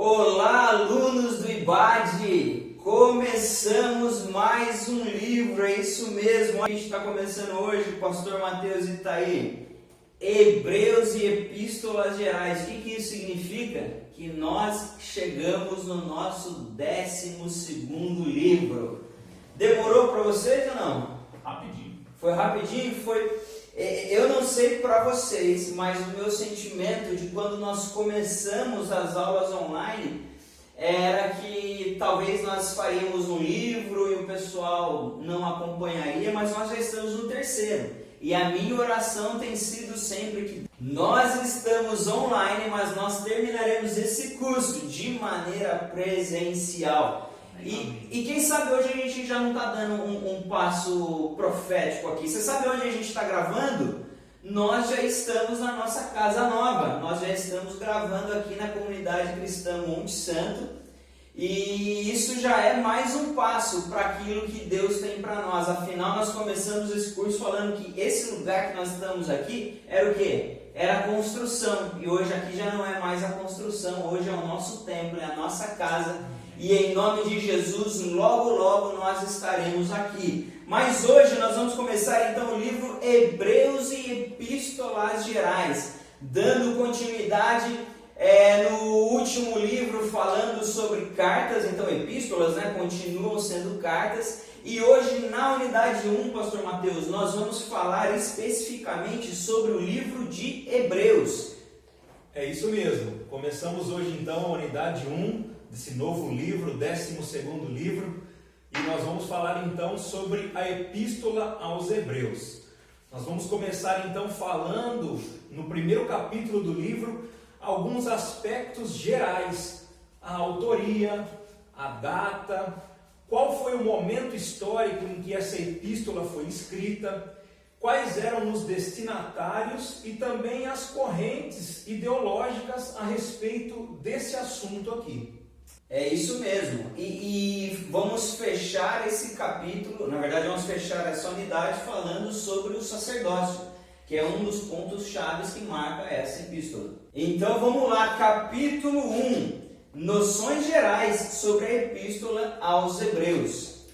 Olá, alunos do IBAD! Começamos mais um livro, é isso mesmo. A gente está começando hoje, pastor Mateus Itaí, Hebreus e Epístolas Gerais. O que isso significa? Que nós chegamos no nosso 12º livro. Demorou para vocês ou não? Rapidinho. Foi rapidinho? Foi... Eu não sei para vocês, mas o meu sentimento de quando nós começamos as aulas online era que talvez nós faríamos um livro e o pessoal não acompanharia, mas nós já estamos no 3º. E a minha oração tem sido sempre que nós estamos online, mas nós terminaremos esse curso de maneira presencial. E quem sabe hoje a gente já não está dando um passo profético aqui. Você sabe onde a gente está gravando? Nós já estamos na nossa casa nova. Nós já estamos gravando aqui na comunidade cristã Monte Santo. E isso já é mais um passo para aquilo que Deus tem para nós. Afinal, nós começamos esse curso falando que esse lugar que nós estamos aqui era o quê? Era a construção. E hoje aqui já não é mais a construção. Hoje é o nosso templo, é a nossa casa. E em nome de Jesus, logo logo nós estaremos aqui. Mas hoje nós vamos começar então o livro Hebreus e Epístolas Gerais, dando continuidade no último livro falando sobre cartas, então epístolas, continuam sendo cartas. E hoje na unidade 1, pastor Mateus, nós vamos falar especificamente sobre o livro de Hebreus. É isso mesmo. Começamos hoje então a unidade 1 desse novo livro, 12º livro, e nós vamos falar então sobre a Epístola aos Hebreus. Nós vamos começar então falando, no primeiro capítulo do livro, alguns aspectos gerais, a autoria, a data, qual foi o momento histórico em que essa epístola foi escrita, quais eram os destinatários e também as correntes ideológicas a respeito desse assunto aqui. É isso mesmo, e vamos fechar esse capítulo, na verdade vamos fechar essa unidade falando sobre o sacerdócio, que é um dos pontos chaves que marca essa epístola. Então vamos lá, capítulo 1, noções gerais sobre a epístola aos Hebreus.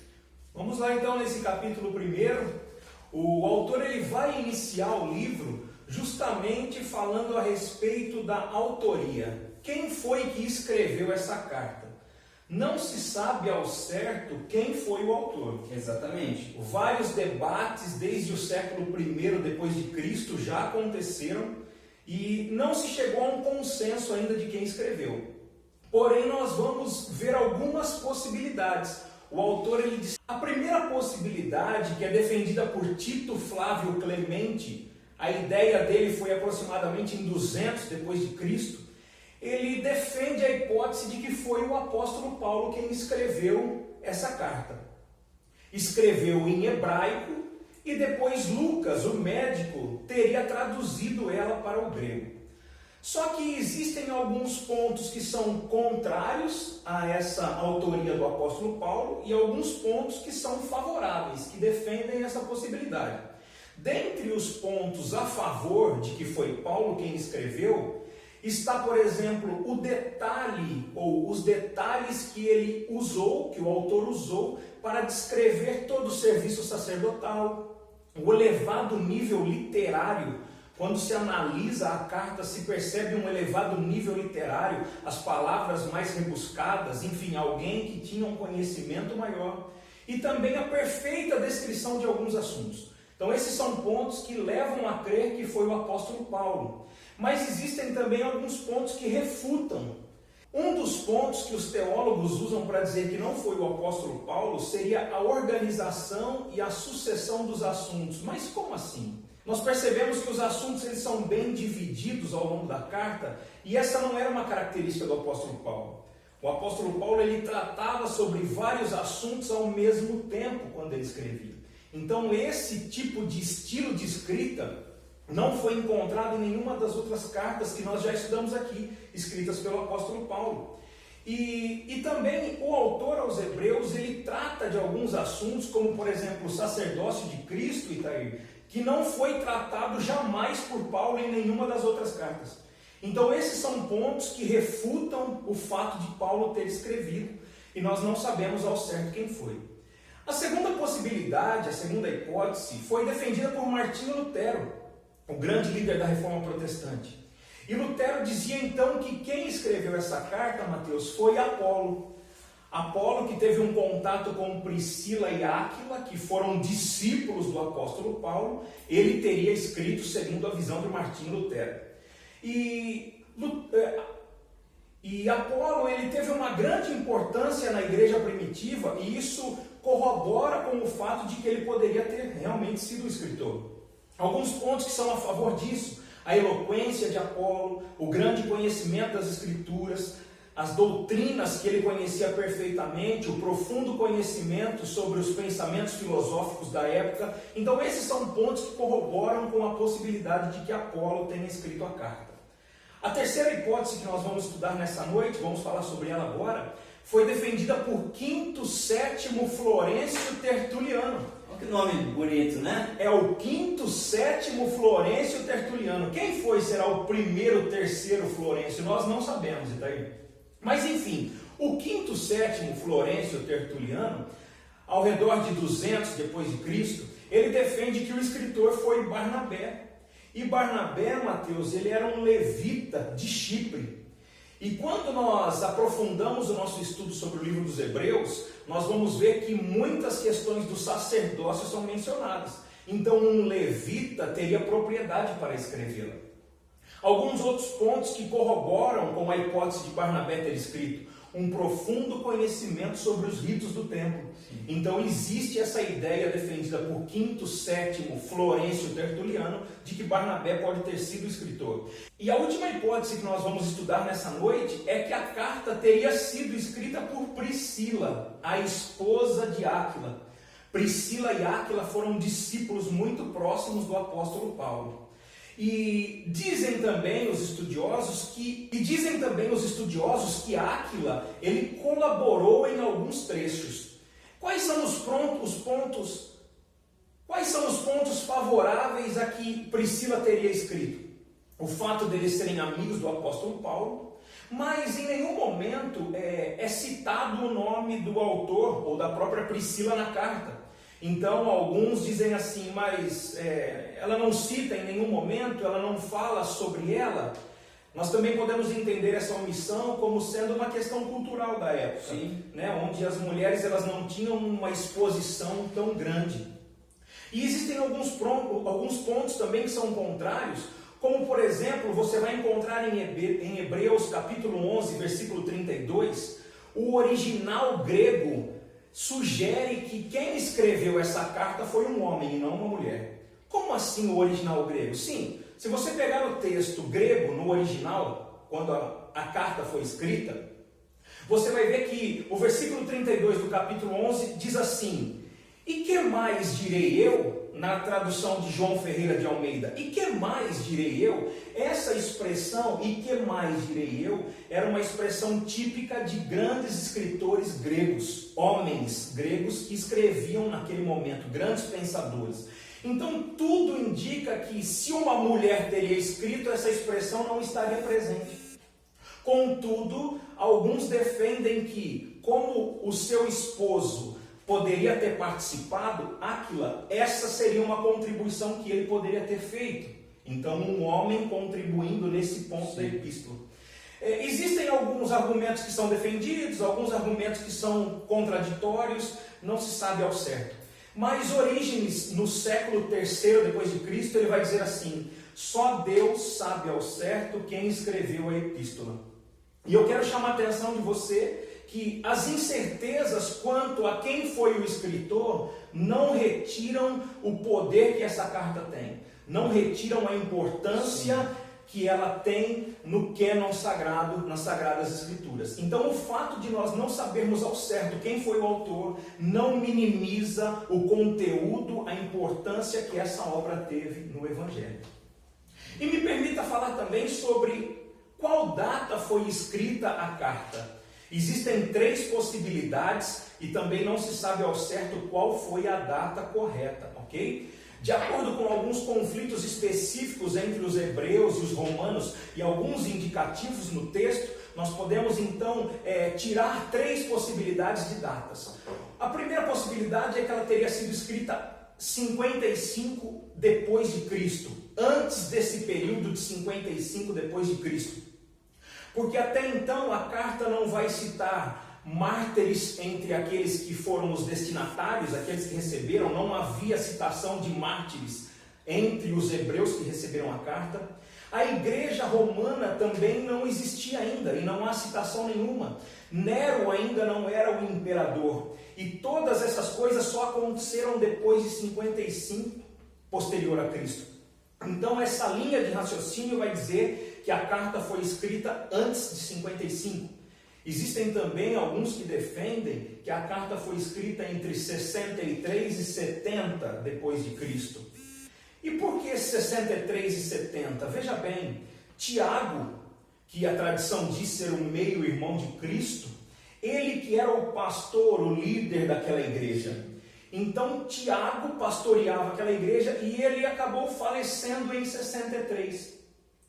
Vamos lá então nesse capítulo 1, o autor ele vai iniciar o livro justamente falando a respeito da autoria. Quem foi que escreveu essa carta? Não se sabe ao certo quem foi o autor. Exatamente. Vários debates desde o século I depois de Cristo já aconteceram e não se chegou a um consenso ainda de quem escreveu. Porém, nós vamos ver algumas possibilidades. O autor ele diz: a primeira possibilidade, que é defendida por Tito Flávio Clemente, a ideia dele foi aproximadamente em 200 depois de Cristo. Ele defende a hipótese de que foi o apóstolo Paulo quem escreveu essa carta. Escreveu em hebraico e depois Lucas, o médico, teria traduzido ela para o grego. Só que existem alguns pontos que são contrários a essa autoria do apóstolo Paulo e alguns pontos que são favoráveis, que defendem essa possibilidade. Dentre os pontos a favor de que foi Paulo quem escreveu, está, por exemplo, o detalhe ou os detalhes que ele usou, que o autor usou, para descrever todo o serviço sacerdotal, o elevado nível literário. Quando se analisa a carta, se percebe um elevado nível literário, as palavras mais rebuscadas, enfim, alguém que tinha um conhecimento maior. E também a perfeita descrição de alguns assuntos. Então esses são pontos que levam a crer que foi o apóstolo Paulo. Mas existem também alguns pontos que refutam. Um dos pontos que os teólogos usam para dizer que não foi o apóstolo Paulo seria a organização e a sucessão dos assuntos. Mas como assim? Nós percebemos que os assuntos eles são bem divididos ao longo da carta e essa não era uma característica do apóstolo Paulo. O apóstolo Paulo ele tratava sobre vários assuntos ao mesmo tempo quando ele escrevia. Então esse tipo de estilo de escrita não foi encontrado em nenhuma das outras cartas que nós já estudamos aqui, escritas pelo apóstolo Paulo. E também o autor aos Hebreus, ele trata de alguns assuntos, como por exemplo o sacerdócio de Cristo, Itair, que não foi tratado jamais por Paulo em nenhuma das outras cartas. Então esses são pontos que refutam o fato de Paulo ter escrevido, e nós não sabemos ao certo quem foi. A segunda possibilidade, a segunda hipótese, foi defendida por Martinho Lutero, o grande líder da Reforma Protestante. E Lutero dizia então que quem escreveu essa carta, Mateus, foi Apolo. Apolo, que teve um contato com Priscila e Áquila, que foram discípulos do apóstolo Paulo, ele teria escrito segundo a visão de Martinho Lutero. E Apolo, ele teve uma grande importância na igreja primitiva, e isso corrobora com o fato de que ele poderia ter realmente sido o escritor. Alguns pontos que são a favor disso: a eloquência de Apolo, o grande conhecimento das escrituras, as doutrinas que ele conhecia perfeitamente, o profundo conhecimento sobre os pensamentos filosóficos da época. Então esses são pontos que corroboram com a possibilidade de que Apolo tenha escrito a carta. A terceira hipótese que nós vamos estudar nessa noite, vamos falar sobre ela agora, foi defendida por Quinto Sétimo Florencio Tertuliano. Olha que nome bonito, né? É o Quinto Sétimo Florencio Tertuliano. Quem será o primeiro, terceiro Florencio? Nós não sabemos, Itaí. Mas enfim, o Quinto Sétimo Florencio Tertuliano, ao redor de 200 depois de Cristo, ele defende que o escritor foi Barnabé. E Barnabé, Mateus, ele era um levita de Chipre. E quando nós aprofundamos o nosso estudo sobre o livro dos Hebreus, nós vamos ver que muitas questões do sacerdócio são mencionadas. Então um levita teria propriedade para escrevê-la. Alguns outros pontos que corroboram com a hipótese de Barnabé ter escrito: um profundo conhecimento sobre os ritos do templo. Sim. Então existe essa ideia defendida por Quinto Sétimo Florencio Tertuliano de que Barnabé pode ter sido o escritor. E a última hipótese que nós vamos estudar nessa noite é que a carta teria sido escrita por Priscila, a esposa de Áquila. Priscila e Áquila foram discípulos muito próximos do apóstolo Paulo. E dizem também os estudiosos que Áquila, ele colaborou em alguns trechos. Quais são os pontos favoráveis a que Priscila teria escrito? O fato deles serem amigos do apóstolo Paulo, mas em nenhum momento é citado o nome do autor ou da própria Priscila na carta. Então alguns dizem assim, mas ela não cita em nenhum momento, ela não fala sobre ela. Nós também podemos entender essa omissão como sendo uma questão cultural da época, né? Onde as mulheres elas não tinham uma exposição tão grande. E existem alguns pontos também que são contrários, como por exemplo, você vai encontrar em Hebreus capítulo 11, versículo 32, o original grego sugere que quem escreveu essa carta foi um homem e não uma mulher. Como assim o original grego? Sim, se você pegar o texto grego no original, quando a carta foi escrita, você vai ver que o versículo 32 do capítulo 11 diz assim: e que mais direi eu? Na tradução de João Ferreira de Almeida, e que mais direi eu? Essa expressão, e que mais direi eu, era uma expressão típica de grandes escritores gregos, homens gregos que escreviam naquele momento, grandes pensadores. Então tudo indica que se uma mulher teria escrito, essa expressão não estaria presente. Contudo, alguns defendem que, como o seu esposo poderia ter participado, Áquila, essa seria uma contribuição que ele poderia ter feito. Então, um homem contribuindo nesse ponto da epístola. Existem alguns argumentos que são defendidos, alguns argumentos que são contraditórios, não se sabe ao certo. Mas Orígenes, no século III depois de Cristo, ele vai dizer assim: só Deus sabe ao certo quem escreveu a epístola. E eu quero chamar a atenção de você que as incertezas quanto a quem foi o escritor não retiram o poder que essa carta tem, não retiram a importância que ela tem no cânon sagrado, nas Sagradas Escrituras. Então o fato de nós não sabermos ao certo quem foi o autor não minimiza o conteúdo, a importância que essa obra teve no Evangelho. E me permita falar também sobre qual data foi escrita a carta. Existem 3 possibilidades e também não se sabe ao certo qual foi a data correta, ok? De acordo com alguns conflitos específicos entre os hebreus e os romanos e alguns indicativos no texto, nós podemos então tirar 3 possibilidades de datas. A primeira possibilidade é que ela teria sido escrita 55 depois de Cristo, antes desse período de 55 depois de Cristo. Porque até então a carta não vai citar mártires entre aqueles que foram os destinatários, aqueles que receberam, não havia citação de mártires entre os hebreus que receberam a carta. A igreja romana também não existia ainda e não há citação nenhuma. Nero ainda não era o imperador. E todas essas coisas só aconteceram depois de 55, posterior a Cristo. Então essa linha de raciocínio vai dizer que a carta foi escrita antes de 55. Existem também alguns que defendem que a carta foi escrita entre 63 e 70 depois de Cristo. E por que 63 e 70? Veja bem, Tiago, que a tradição diz ser o meio-irmão de Cristo, ele que era o pastor, o líder daquela igreja. Então Tiago pastoreava aquela igreja e ele acabou falecendo em 63.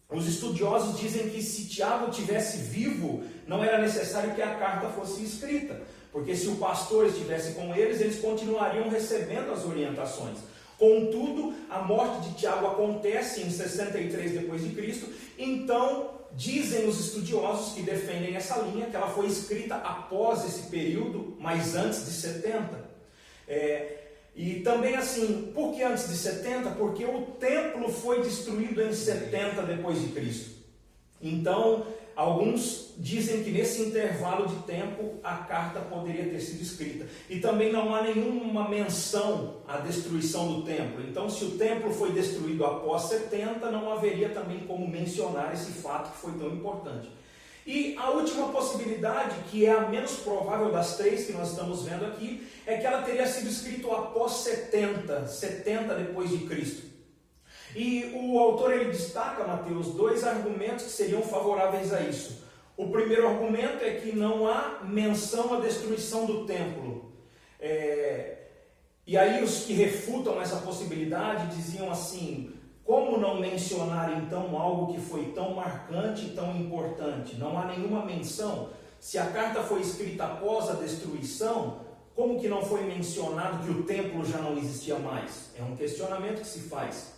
Os estudiosos dizem que se Tiago tivesse vivo, não era necessário que a carta fosse escrita, porque se o pastor estivesse com eles, eles continuariam recebendo as orientações. Contudo, a morte de Tiago acontece em 63 depois de Cristo, então dizem os estudiosos que defendem essa linha que ela foi escrita após esse período, mas antes de 70. E também assim, por que antes de 70? Porque o templo foi destruído em 70 depois de Cristo. Então, alguns dizem que nesse intervalo de tempo a carta poderia ter sido escrita. E também não há nenhuma menção à destruição do templo. Então, se o templo foi destruído após 70, não haveria também como mencionar esse fato que foi tão importante. E a última possibilidade, que é a menos provável das 3 que nós estamos vendo aqui, é que ela teria sido escrita após 70 depois de Cristo. E o autor ele destaca, Mateus, 2 argumentos que seriam favoráveis a isso. O primeiro argumento é que não há menção à destruição do templo. E aí os que refutam essa possibilidade diziam assim: como não mencionar então algo que foi tão marcante e tão importante? Não há nenhuma menção. Se a carta foi escrita após a destruição, como que não foi mencionado que o templo já não existia mais? É um questionamento que se faz.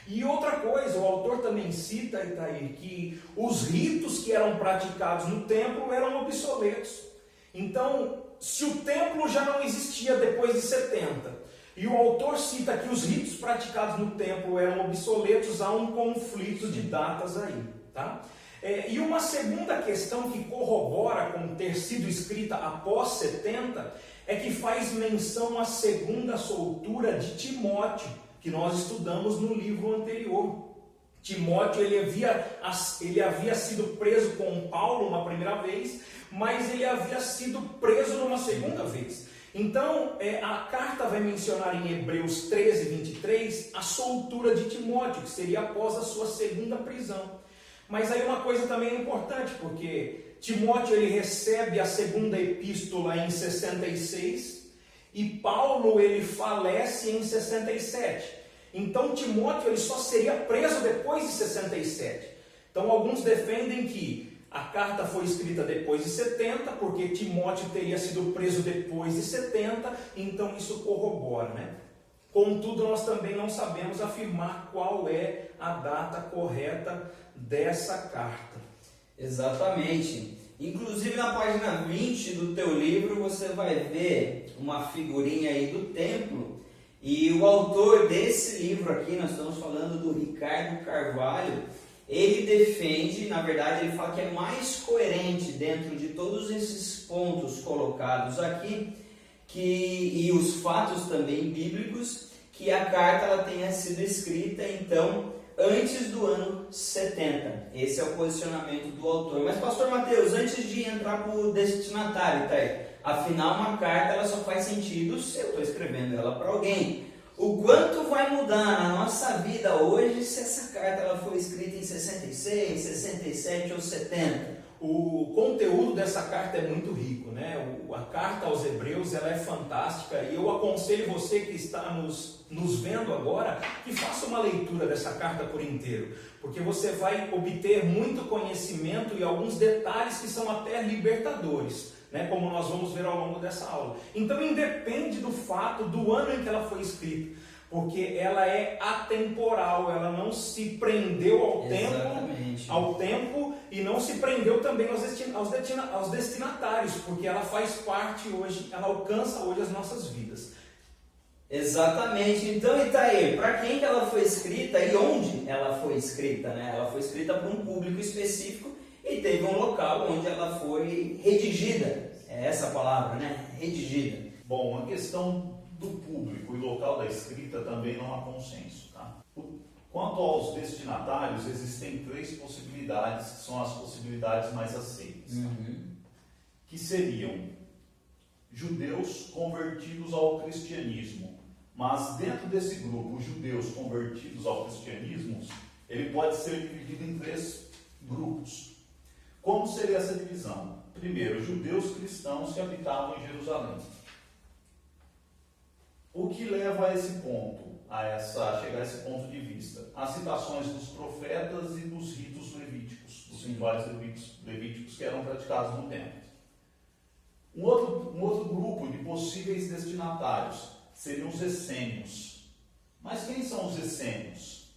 E outra coisa, o autor também cita, Itair, que os ritos que eram praticados no templo eram obsoletos. Então, se o templo já não existia depois de 70, e o autor cita que os ritos praticados no templo eram obsoletos, há um conflito de datas aí, tá? E uma segunda questão que corrobora com ter sido escrita após 70 é que faz menção à segunda soltura de Timóteo, que nós estudamos no livro anterior. Timóteo ele havia sido preso com Paulo uma primeira vez, mas ele havia sido preso numa segunda vez. Então, a carta vai mencionar em Hebreus 13, 23, a soltura de Timóteo, que seria após a sua segunda prisão. Mas aí uma coisa também é importante, porque Timóteo ele recebe a segunda epístola em 66, e Paulo ele falece em 67. Então Timóteo ele só seria preso depois de 67. Então alguns defendem que a carta foi escrita depois de 70, porque Timóteo teria sido preso depois de 70, então isso corrobora, né? Contudo, nós também não sabemos afirmar qual é a data correta dessa carta. Exatamente. Inclusive na página 20 do teu livro você vai ver uma figurinha aí do templo, e o autor desse livro aqui, nós estamos falando do Ricardo Carvalho, ele defende, na verdade ele fala que é mais coerente dentro de todos esses pontos colocados aqui, e os fatos também bíblicos, que a carta ela tenha sido escrita então antes do ano 70. Esse é o posicionamento do autor. Mas pastor Mateus, antes de entrar para o destinatário, tá aí, afinal uma carta ela só faz sentido se eu estou escrevendo ela para alguém. O quanto vai mudar na nossa vida hoje se essa carta ela foi escrita em 66, 67 ou 70? O conteúdo dessa carta é muito rico, né? A carta aos Hebreus, ela é fantástica, e eu aconselho você que está nos vendo agora que faça uma leitura dessa carta por inteiro, porque você vai obter muito conhecimento e alguns detalhes que são até libertadores, né? Como nós vamos ver ao longo dessa aula. Então independe do fato do ano em que ela foi escrita, porque ela é atemporal, ela não se prendeu ao tempo e não se prendeu também aos destinatários, porque ela faz parte hoje, ela alcança hoje as nossas vidas. Exatamente. Então, Itaí, para quem que ela foi escrita e onde ela foi escrita, né? Ela foi escrita para um público específico e teve um local onde ela foi redigida. É essa a palavra, né? Redigida. Bom, a questão do público e local da escrita também não há consenso, tá? Quanto aos destinatários, existem 3 possibilidades, que são as possibilidades mais aceitas, tá? Que seriam judeus convertidos ao cristianismo, mas dentro desse grupo, os judeus convertidos ao cristianismo, ele pode ser dividido em 3 grupos. Como seria essa divisão? Primeiro, judeus cristãos que habitavam em Jerusalém. O que leva a esse ponto, a chegar a esse ponto de vista? As citações dos profetas e dos ritos levíticos, dos rituais levíticos que eram praticados no templo. Um outro grupo de possíveis destinatários seriam os essênios. Mas quem são os essênios?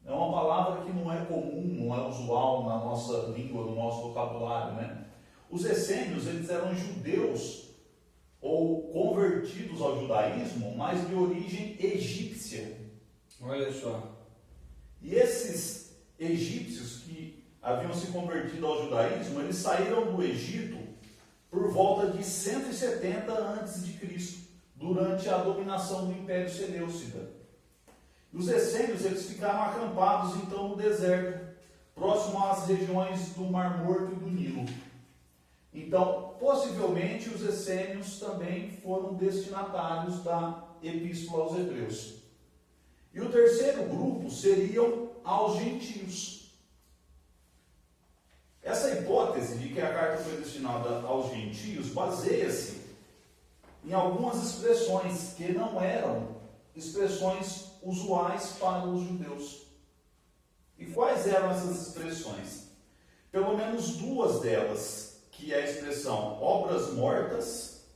É uma palavra que não é comum, não é usual na nossa língua, no nosso vocabulário, né? Os essênios, eles eram judeus ou convertidos ao judaísmo, mas de origem egípcia. Olha só. E esses egípcios que haviam se convertido ao judaísmo, eles saíram do Egito por volta de 170 a.C., durante a dominação do Império Seleucida. E os essênios, eles ficaram acampados então no deserto, próximo às regiões do Mar Morto e do Nilo. Então, possivelmente, os essênios também foram destinatários da Epístola aos Hebreus. E o terceiro grupo seriam aos gentios. Essa hipótese de que a carta foi destinada aos gentios baseia-se em algumas expressões que não eram expressões usuais para os judeus. E quais eram essas expressões? Pelo menos 2 delas, que é a expressão obras mortas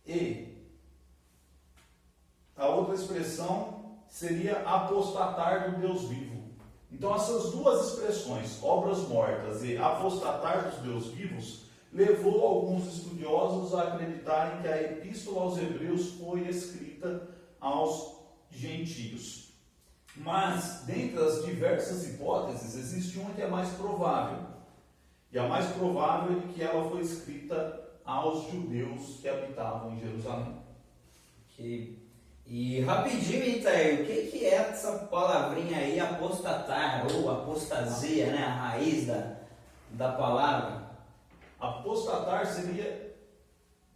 e a outra expressão seria apostatar do Deus vivo. Então essas 2 expressões, obras mortas e apostatar dos Deus vivos, levou alguns estudiosos a acreditarem que a Epístola aos Hebreus foi escrita aos gentios. Mas, dentre as diversas hipóteses, existe uma que é mais provável. E a mais provável é que ela foi escrita aos judeus que habitavam em Jerusalém. Ok. E rapidinho, Itaí, o que é essa palavrinha aí, apostatar, ou apostasia, né? A raiz da palavra? Apostatar seria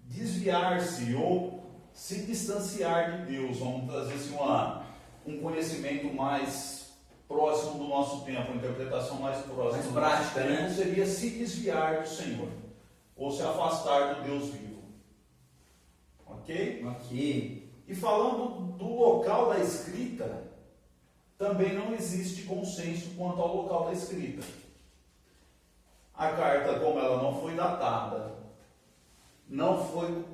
desviar-se ou se distanciar de Deus. Vamos trazer assim um conhecimento mais próximo do nosso tempo, uma interpretação mais próxima mais prática, do nosso tempo, né? Seria se desviar do Senhor, ou se afastar do Deus vivo. Ok? Ok. E falando do local da escrita, também não existe consenso quanto ao local da escrita. A carta, como ela não foi datada, não foi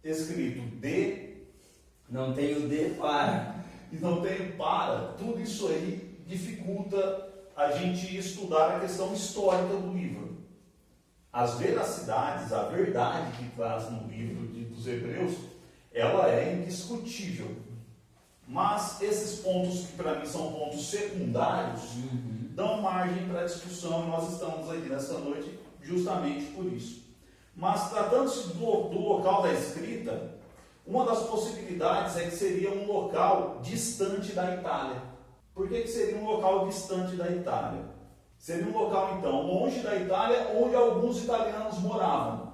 escrito de, não tem o de para, e não tem para, tudo isso aí dificulta a gente estudar a questão histórica do livro. As veracidades, a verdade que traz no livro dos Hebreus, ela é indiscutível. Mas esses pontos que para mim são pontos secundários, dão margem para discussão, e nós estamos aqui nesta noite justamente por isso. Mas tratando-se do local da escrita, uma das possibilidades é que seria um local distante da Itália. Por que seria um local distante da Itália? Seria um local, então, longe da Itália, onde alguns italianos moravam.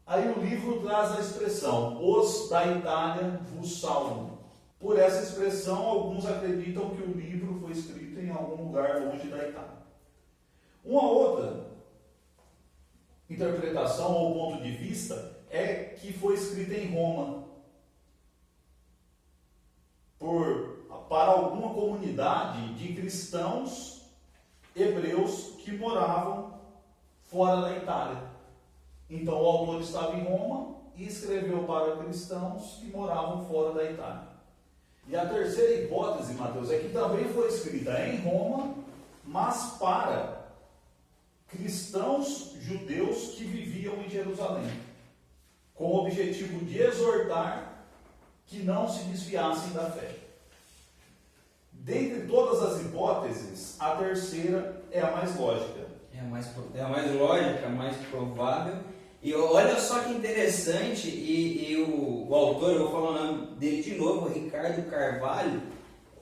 Aí o livro traz a expressão, os da Itália vos salvam. Por essa expressão, alguns acreditam que o livro foi escrito em algum lugar longe da Itália. Uma outra interpretação ou ponto de vista é que foi escrita em Roma para alguma comunidade de cristãos hebreus que moravam fora da Itália. Então o autor estava em Roma e escreveu para cristãos que moravam fora da Itália. E a terceira hipótese, Mateus, é que também foi escrita em Roma, mas para cristãos judeus que viviam em Jerusalém, com o objetivo de exortar que não se desviassem da fé. Dentre todas as hipóteses, a terceira é a mais lógica. É a mais lógica, a mais provável. E olha só que interessante, e o autor, eu vou falar o nome dele de novo, Ricardo Carvalho,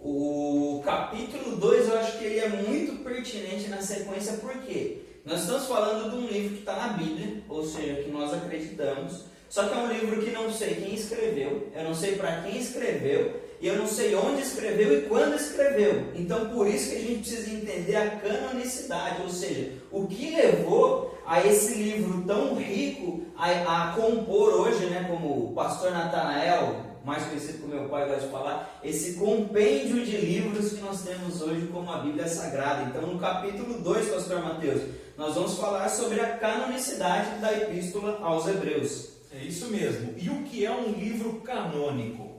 o capítulo 2 eu acho que ele é muito pertinente na sequência, porque nós estamos falando de um livro que está na Bíblia, ou seja, que nós acreditamos, só que é um livro que não sei quem escreveu, eu não sei para quem escreveu, e eu não sei onde escreveu e quando escreveu. Então, por isso que a gente precisa entender a canonicidade, ou seja, o que levou a esse livro tão rico a compor hoje, né, como o pastor Natanael, mais conhecido como meu pai gosta de falar, esse compêndio de livros que nós temos hoje como a Bíblia Sagrada. Então, no capítulo 2, pastor Mateus, nós vamos falar sobre a canonicidade da Epístola aos Hebreus. É isso mesmo. E o que é um livro canônico?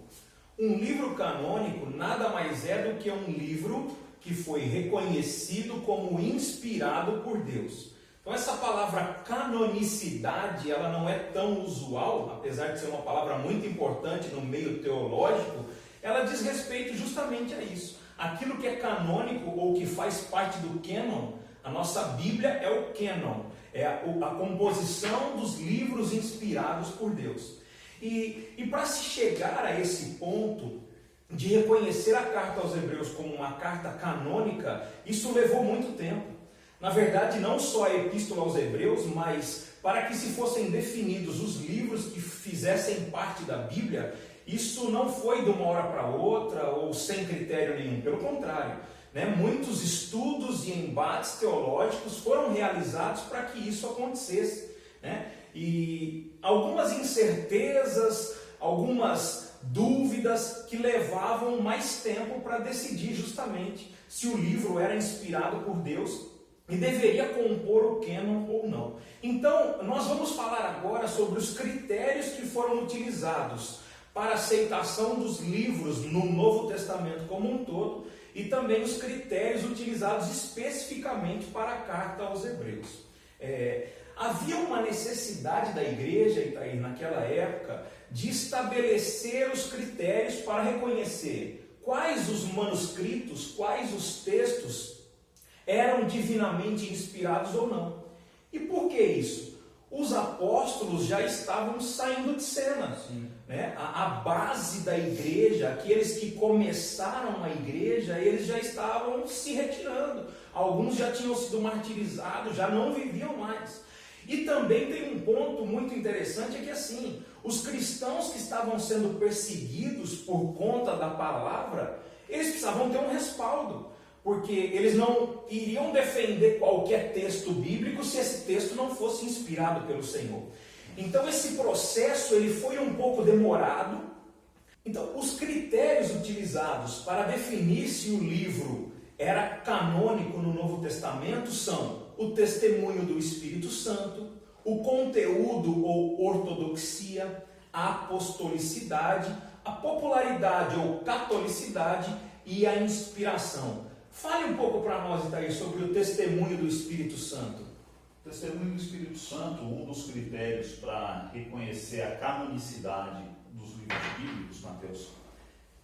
Um livro canônico nada mais é do que um livro que foi reconhecido como inspirado por Deus. Então essa palavra canonicidade, ela não é tão usual, apesar de ser uma palavra muito importante no meio teológico, ela diz respeito justamente a isso. Aquilo que é canônico ou que faz parte do cânon, a nossa Bíblia é o cânon, é a composição dos livros inspirados por Deus. E para se chegar a esse ponto de reconhecer a carta aos Hebreus como uma carta canônica, isso levou muito tempo. Na verdade, não só a Epístola aos Hebreus, mas para que se fossem definidos os livros que fizessem parte da Bíblia, isso não foi de uma hora para outra ou sem critério nenhum, pelo contrário. Muitos estudos e embates teológicos foram realizados para que isso acontecesse. E algumas incertezas, algumas dúvidas que levavam mais tempo para decidir justamente se o livro era inspirado por Deus e deveria compor o cânon ou não. Então, nós vamos falar agora sobre os critérios que foram utilizados para a aceitação dos livros no Novo Testamento como um todo e também os critérios utilizados especificamente para a carta aos Hebreus. Havia uma necessidade da igreja, Itair, naquela época, de estabelecer os critérios para reconhecer quais os manuscritos, quais os textos eram divinamente inspirados ou não. E por que isso? Os apóstolos já estavam saindo de cena. A base da igreja, aqueles que começaram a igreja, eles já estavam se retirando. Alguns já tinham sido martirizados, já não viviam mais. E também tem um ponto muito interessante, é que assim, os cristãos que estavam sendo perseguidos por conta da palavra, eles precisavam ter um respaldo, porque eles não iriam defender qualquer texto bíblico se esse texto não fosse inspirado pelo Senhor. Então esse processo ele foi um pouco demorado. Então os critérios utilizados para definir se o livro era canônico no Novo Testamento são o testemunho do Espírito Santo, o conteúdo ou ortodoxia, a apostolicidade, a popularidade ou catolicidade e a inspiração. Fale um pouco para nós, Itaí, sobre o testemunho do Espírito Santo. O testemunho do Espírito Santo, um dos critérios para reconhecer a canonicidade dos livros bíblicos, Mateus,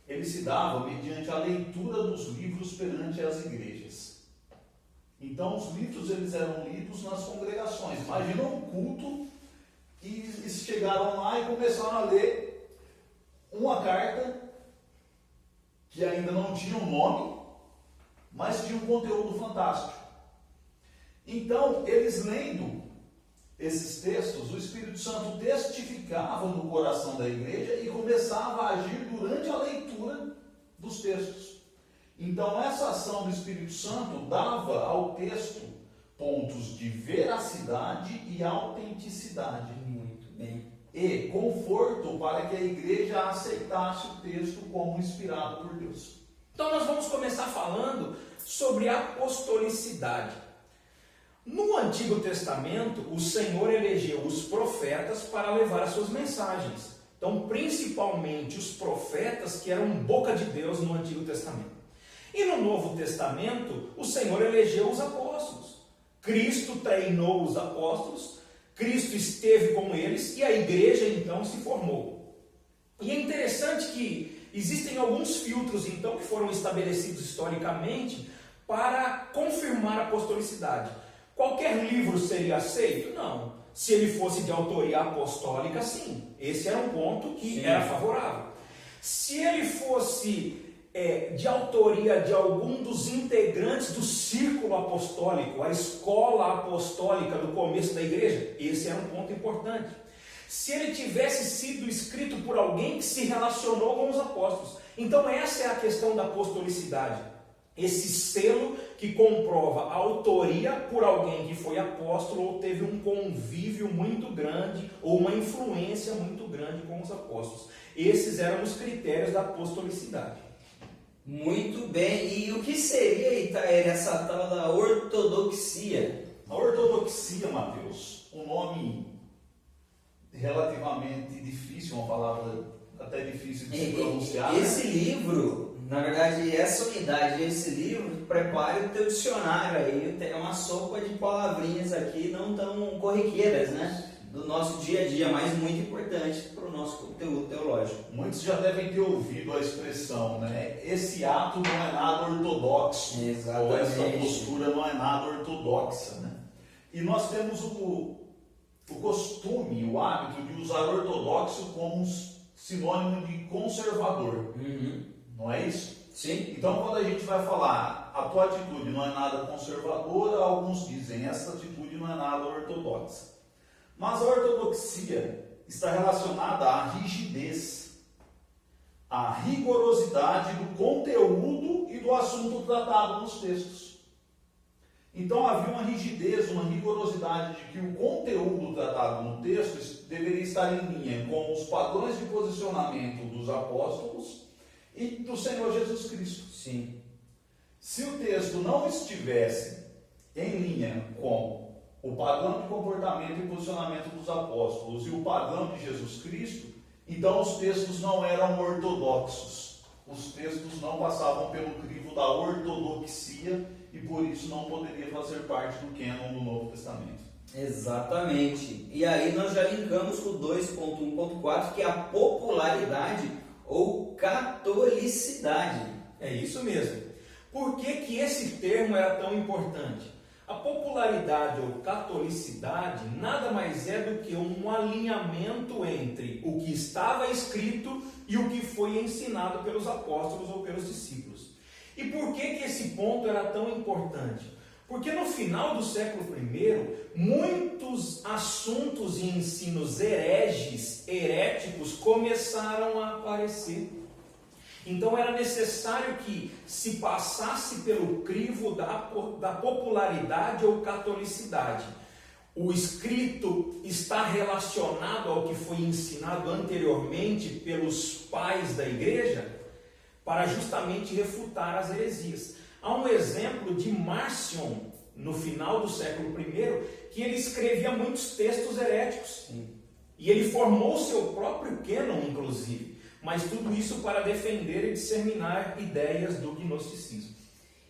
ele se dava mediante a leitura dos livros perante as igrejas. Então os livros eles eram lidos nas congregações. Imagina um culto e chegaram lá e começaram a ler uma carta que ainda não tinha um nome, mas tinha um conteúdo fantástico. Então, eles lendo esses textos, o Espírito Santo testificava no coração da igreja e começava a agir durante a leitura dos textos. Então, essa ação do Espírito Santo dava ao texto pontos de veracidade e autenticidade. Muito bem. E conforto para que a igreja aceitasse o texto como inspirado por Deus. Então nós vamos começar falando sobre a apostolicidade. No Antigo Testamento, o Senhor elegeu os profetas para levar as suas mensagens. Então, principalmente os profetas que eram boca de Deus no Antigo Testamento. E no Novo Testamento, o Senhor elegeu os apóstolos. Cristo treinou os apóstolos, Cristo esteve com eles e a igreja então se formou. E é interessante que existem alguns filtros então que foram estabelecidos historicamente para confirmar a apostolicidade. Qualquer livro seria aceito? Não. Se ele fosse de autoria apostólica, sim. Esse era um ponto que era favorável. Se ele fosse de autoria de algum dos integrantes do círculo apostólico, a escola apostólica do começo da igreja, esse era um ponto importante. Se ele tivesse sido escrito por alguém que se relacionou com os apóstolos. Então essa é a questão da apostolicidade. Esse selo que comprova a autoria por alguém que foi apóstolo ou teve um convívio muito grande ou uma influência muito grande com os apóstolos. Esses eram os critérios da apostolicidade. Muito bem. E o que seria, Itair, essa tal da ortodoxia? A ortodoxia, Mateus, um nome relativamente difícil, uma palavra até difícil de se pronunciar. Esse livro, na verdade, essa unidade, esse livro, prepare o teu dicionário aí, é uma sopa de palavrinhas aqui, não tão corriqueiras, né? Do nosso dia a dia, mas muito importante para o nosso conteúdo teológico. Muitos já devem ter ouvido a expressão, né? Esse ato não é nada ortodoxo. Exatamente. Ou essa postura não é nada ortodoxa, né? E nós temos o costume, o hábito de usar ortodoxo como um sinônimo de conservador. Não é isso? Sim. Então, quando a gente vai falar a tua atitude não é nada conservadora, alguns dizem essa atitude não é nada ortodoxa. Mas a ortodoxia está relacionada à rigidez, à rigorosidade do conteúdo e do assunto tratado nos textos. Então havia uma rigidez, uma rigorosidade de que o conteúdo tratado no texto deveria estar em linha com os padrões de posicionamento dos apóstolos e do Senhor Jesus Cristo. Sim. Se o texto não estivesse em linha com o padrão de comportamento e posicionamento dos apóstolos e o padrão de Jesus Cristo, então os textos não eram ortodoxos. Os textos não passavam pelo crivo da ortodoxia e por isso não poderia fazer parte do cânon do Novo Testamento. Exatamente. E aí nós já linkamos com o 2.1.4, que é a popularidade ou catolicidade. É isso mesmo. Por que esse termo era tão importante? A popularidade ou catolicidade nada mais é do que um alinhamento entre o que estava escrito e o que foi ensinado pelos apóstolos ou pelos discípulos. E por que esse ponto era tão importante? Porque no final do século I, muitos assuntos e ensinos heréticos começaram a aparecer. Então era necessário que se passasse pelo crivo da popularidade ou catolicidade. O escrito está relacionado ao que foi ensinado anteriormente pelos pais da igreja para justamente refutar as heresias. Há um exemplo de Marcion, no final do século I, que ele escrevia muitos textos heréticos. E ele formou seu próprio cânon, inclusive. Mas tudo isso para defender e disseminar ideias do gnosticismo.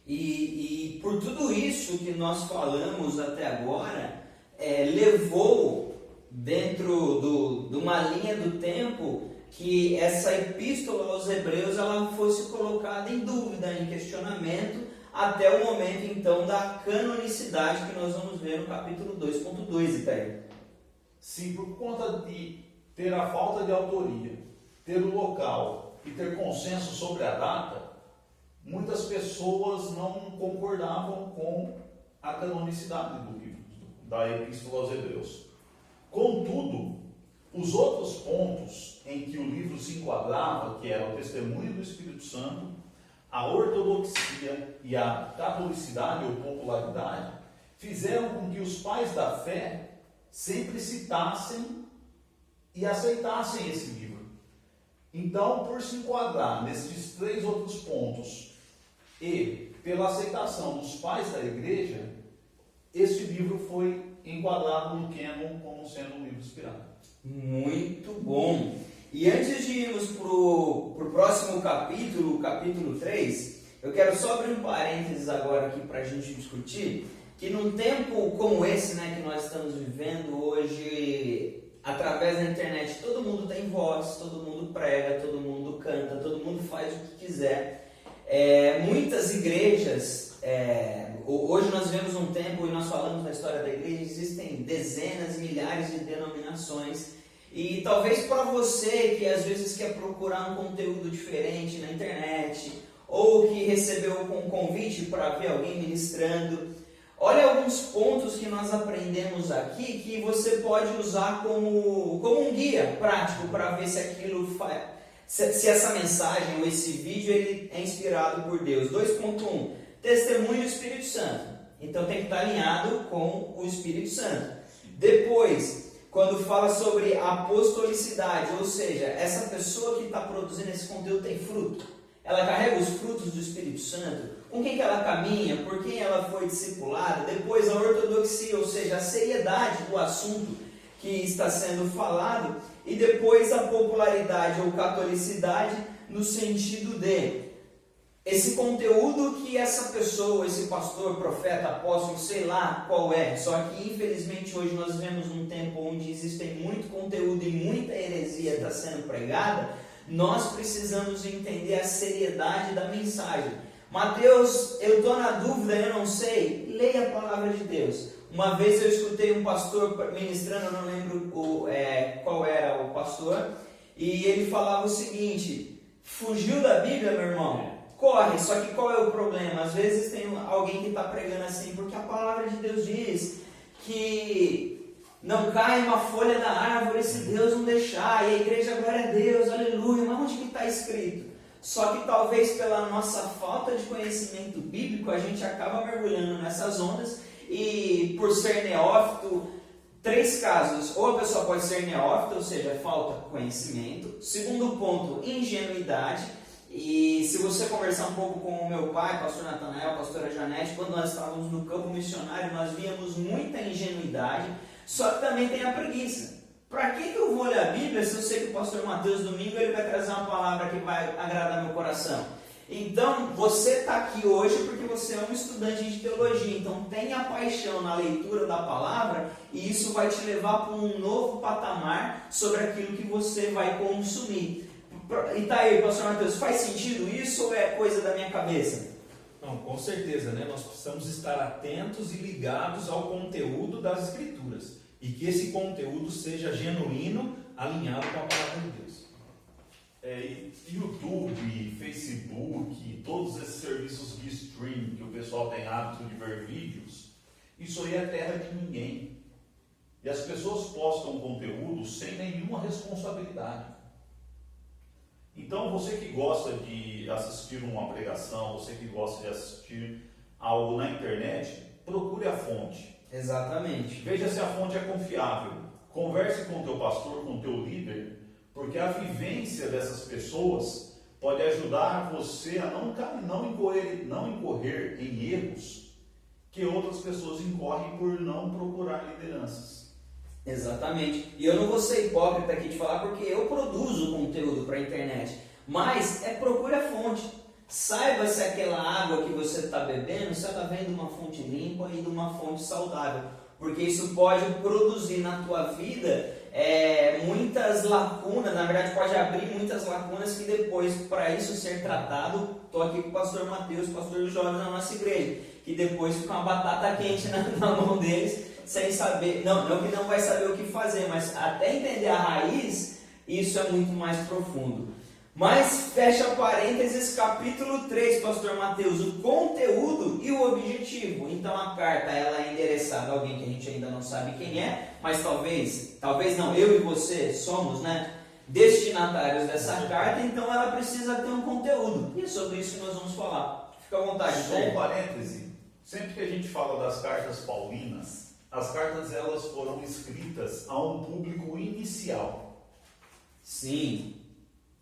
E por tudo isso que nós falamos até agora, levou dentro de uma linha do tempo que essa epístola aos Hebreus ela fosse colocada em dúvida, em questionamento, até o momento então da canonicidade que nós vamos ver no capítulo 2.2, Itaí. Sim, por conta de ter a falta de autoria, ter o local e ter consenso sobre a data, muitas pessoas não concordavam com a canonicidade do livro, da Epístola aos Hebreus. Contudo, os outros pontos em que o livro se enquadrava, que era o testemunho do Espírito Santo, a ortodoxia e a catolicidade ou popularidade, fizeram com que os pais da fé sempre citassem e aceitassem esse livro. Então, por se enquadrar nesses 3 outros pontos e pela aceitação dos pais da igreja, esse livro foi enquadrado no cânon como sendo um livro inspirado. Muito bom! E antes de irmos para o próximo capítulo, o capítulo 3, eu quero só abrir um parênteses agora aqui para a gente discutir, que num tempo como esse, né, que nós estamos vivendo hoje, através da internet, todo mundo tem voz, todo mundo prega, todo mundo canta, todo mundo faz o que quiser. Muitas igrejas, hoje nós vivemos um tempo, e nós falamos na história da igreja, existem dezenas, milhares de denominações. E talvez para você que às vezes quer procurar um conteúdo diferente na internet, ou que recebeu um convite para ver alguém ministrando, olha alguns pontos que nós aprendemos aqui que você pode usar como um guia prático para ver se aquilo se essa mensagem ou esse vídeo ele é inspirado por Deus. 2.1, testemunho do Espírito Santo. Então tem que estar alinhado com o Espírito Santo. Depois, quando fala sobre apostolicidade, ou seja, essa pessoa que está produzindo esse conteúdo tem fruto. Ela carrega os frutos do Espírito Santo. Com quem que ela caminha? Por quem ela foi discipulada? Depois a ortodoxia, ou seja, a seriedade do assunto que está sendo falado. E depois a popularidade ou catolicidade no sentido de esse conteúdo que essa pessoa, esse pastor, profeta, apóstolo, sei lá qual é. Só que infelizmente hoje nós vivemos um tempo onde existem muito conteúdo e muita heresia está sendo pregada. Nós precisamos entender a seriedade da mensagem. Mateus, eu estou na dúvida, eu não sei, leia a palavra de Deus. Uma vez eu escutei um pastor ministrando, eu não lembro qual era o pastor, e ele falava o seguinte: fugiu da Bíblia, meu irmão? Corre, só que qual é o problema? Às vezes tem alguém que está pregando assim, porque a palavra de Deus diz que não cai uma folha da árvore se Deus não deixar, e a igreja, glória a Deus, aleluia, mas onde que está escrito? Só que talvez pela nossa falta de conhecimento bíblico, a gente acaba mergulhando nessas ondas, e por ser neófito, 3 casos: ou a pessoa pode ser neófita, ou seja, falta conhecimento. Segundo ponto, ingenuidade. E se você conversar um pouco com o meu pai, pastor Natanael, pastora Janete, quando nós estávamos no campo missionário, nós víamos muita ingenuidade, só que também tem a preguiça. Para que eu vou ler a Bíblia se eu sei que o pastor Mateus domingo ele vai trazer uma palavra que vai agradar meu coração? Então, você está aqui hoje porque você é um estudante de teologia, então tenha paixão na leitura da palavra, e isso vai te levar para um novo patamar sobre aquilo que você vai consumir. E tá aí, pastor Mateus, faz sentido isso ou é coisa da minha cabeça? Não, com certeza, né? Nós precisamos estar atentos e ligados ao conteúdo das Escrituras, e que esse conteúdo seja genuíno, alinhado com a palavra de Deus. YouTube, Facebook, todos esses serviços de streaming que o pessoal tem hábito de ver vídeos, isso aí é terra de ninguém. E as pessoas postam conteúdo sem nenhuma responsabilidade. Então, você que gosta de assistir uma pregação, você que gosta de assistir algo na internet, procure a fonte. Exatamente. Veja se a fonte é confiável. Converse com o teu pastor, com o teu líder, porque a vivência dessas pessoas pode ajudar você a não incorrer em erros que outras pessoas incorrem por não procurar lideranças. Exatamente. E eu não vou ser hipócrita aqui de falar porque eu produzo conteúdo para a internet, mas procure a fonte. Saiba se aquela água que você está bebendo, se ela vem de uma fonte limpa e de uma fonte saudável, porque isso pode produzir na tua vida muitas lacunas, na verdade pode abrir muitas lacunas que depois, para isso ser tratado, estou aqui com o pastor Mateus, pastor Jorge na nossa igreja, que depois fica uma batata quente na mão deles, sem saber, não que não vai saber o que fazer, mas até entender a raiz, isso é muito mais profundo. Mas fecha parênteses, capítulo 3, pastor Mateus, o conteúdo e o objetivo. Então a carta ela é endereçada a alguém que a gente ainda não sabe quem é, mas talvez não, eu e você somos, né, destinatários dessa carta, então ela precisa ter um conteúdo. E é sobre isso que nós vamos falar. Fica à vontade. Só um parêntese. Sempre que a gente fala das cartas paulinas, as cartas elas foram escritas a um público inicial. Sim.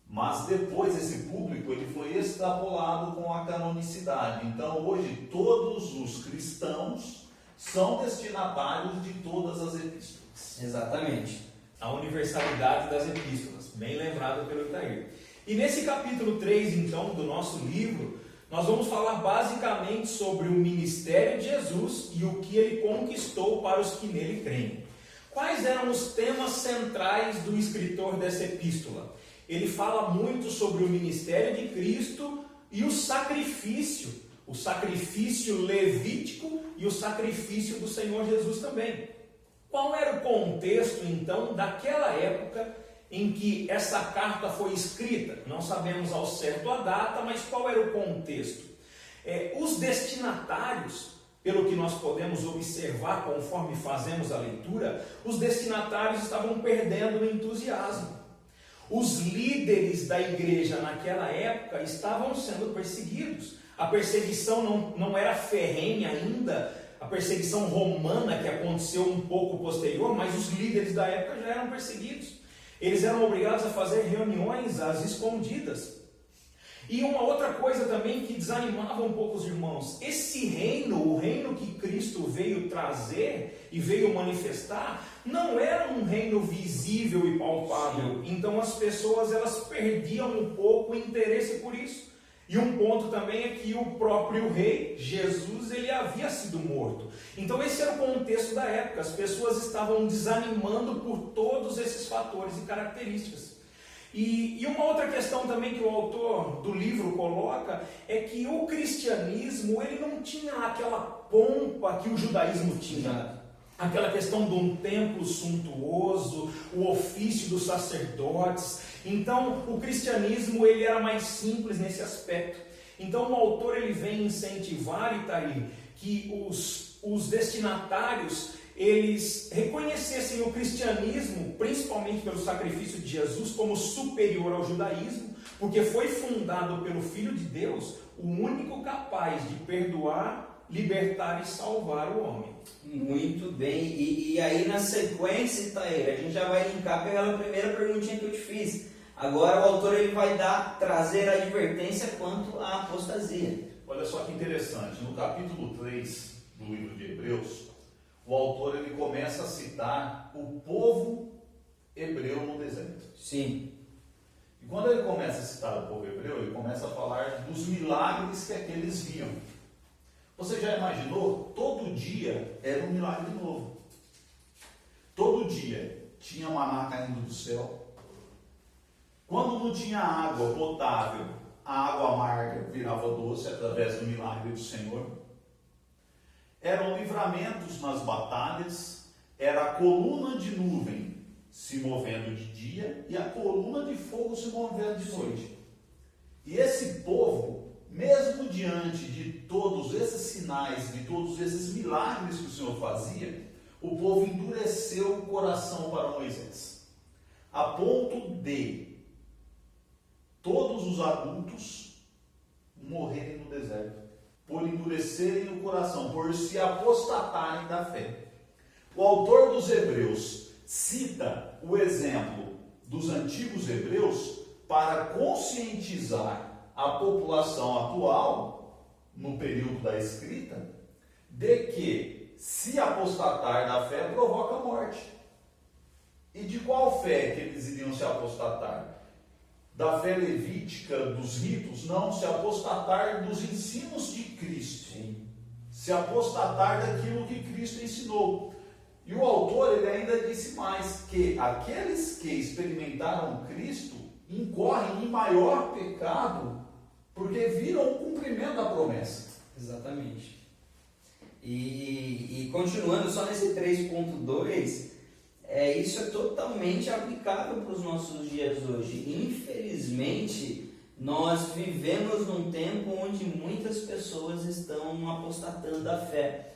Mas depois esse público ele foi extrapolado com a canonicidade. Então hoje todos os cristãos são destinatários de todas as epístolas. Exatamente. A universalidade das epístolas, bem lembrado pelo Itair. E nesse capítulo 3, então, do nosso livro, nós vamos falar basicamente sobre o ministério de Jesus e o que ele conquistou para os que nele creem. Quais eram os temas centrais do escritor dessa epístola? Ele fala muito sobre o ministério de Cristo e o sacrifício levítico e o sacrifício do Senhor Jesus também. Qual era o contexto, então, daquela época em que essa carta foi escrita? Não sabemos ao certo a data, mas qual era o contexto? Os destinatários, pelo que nós podemos observar conforme fazemos a leitura, os destinatários estavam perdendo o entusiasmo. Os líderes da igreja naquela época estavam sendo perseguidos. A perseguição não era ferrenha ainda, a perseguição romana que aconteceu um pouco posterior, mas os líderes da época já eram perseguidos. Eles eram obrigados a fazer reuniões às escondidas. E uma outra coisa também que desanimava um pouco os irmãos, esse reino, o reino que Cristo veio trazer e veio manifestar, não era um reino visível e palpável. Então as pessoas elas perdiam um pouco o interesse por isso. E um ponto também é que o próprio rei, Jesus, ele havia sido morto. Então esse era o contexto da época, as pessoas estavam desanimando por todos esses fatores e características. E uma outra questão também que o autor do livro coloca é que o cristianismo ele não tinha aquela pompa que o judaísmo tinha. Aquela questão de um templo suntuoso, o ofício dos sacerdotes. Então o cristianismo ele era mais simples nesse aspecto. Então o autor ele vem incentivar, Itaí, que os destinatários eles reconhecessem o cristianismo, principalmente pelo sacrifício de Jesus, como superior ao judaísmo, porque foi fundado pelo Filho de Deus, o único capaz de perdoar, libertar e salvar o homem. Muito bem, e aí na sequência, Itaíra, a gente já vai linkar pela primeira perguntinha que eu te fiz. Agora o autor ele vai trazer a advertência quanto à apostasia. Olha só que interessante, no capítulo 3 do livro de Hebreus, o autor ele começa a citar o povo hebreu no deserto. Sim. E quando ele começa a citar o povo hebreu, ele começa a falar dos milagres que aqueles viam. Você já imaginou? Todo dia era um milagre novo. Todo dia tinha maná caindo do céu. Quando não tinha água potável, a água amarga virava doce através do milagre do Senhor. Eram livramentos nas batalhas, era a coluna de nuvem se movendo de dia e a coluna de fogo se movendo de noite. E esse povo, mesmo diante de todos esses sinais, de todos esses milagres que o Senhor fazia, o povo endureceu o coração para Moisés, a ponto de todos os adultos morrerem no deserto, por endurecerem o coração, por se apostatarem da fé. O autor dos Hebreus cita o exemplo dos antigos hebreus para conscientizar a população atual, no período da escrita, de que se apostatar da fé provoca morte. E de qual fé que eles iriam se apostatar? Da fé levítica, dos ritos? Não, se apostatar dos ensinos de Cristo. Sim. Se apostatar daquilo que Cristo ensinou. E o autor ele ainda disse mais, que aqueles que experimentaram Cristo incorrem em maior pecado porque viram o cumprimento da promessa. Exatamente. E continuando só nesse 3.2, isso é totalmente aplicável para os nossos dias hoje. Infelizmente, nós vivemos num tempo onde muitas pessoas estão apostatando da fé.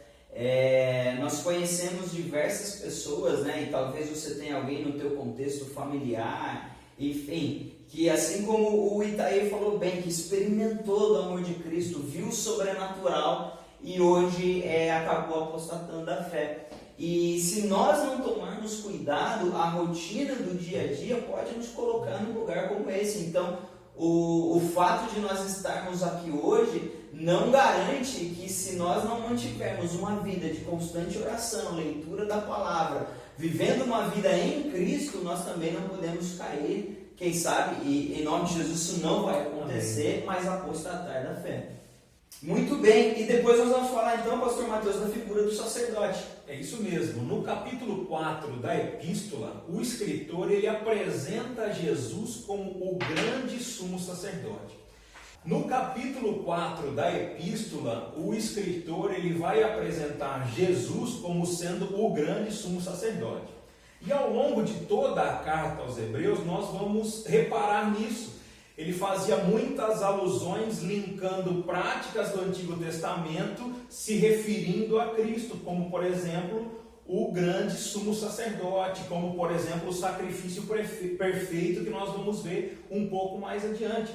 Nós conhecemos diversas pessoas, né? E talvez você tenha alguém no teu contexto familiar, enfim, que assim como o Itaí falou bem, que experimentou do amor de Cristo, viu o sobrenatural e hoje acabou apostatando da fé. E se nós não tomarmos cuidado, a rotina do dia a dia pode nos colocar num lugar como esse. Então, o fato de nós estarmos aqui hoje não garante que, se nós não mantivermos uma vida de constante oração, leitura da palavra, vivendo uma vida em Cristo, nós também não podemos cair, quem sabe, e em nome de Jesus isso não vai acontecer, mas apostatar da fé. Muito bem, e depois nós vamos falar então, pastor Mateus, da figura do sacerdote. É isso mesmo. No capítulo 4 da epístola, o escritor ele apresenta Jesus como o grande sumo sacerdote. No capítulo 4 da epístola, o escritor ele vai apresentar Jesus como sendo o grande sumo sacerdote. E ao longo de toda a carta aos Hebreus, nós vamos reparar nisso. Ele fazia muitas alusões linkando práticas do Antigo Testamento, se referindo a Cristo, como por exemplo o grande sumo sacerdote, como por exemplo o sacrifício perfeito que nós vamos ver um pouco mais adiante.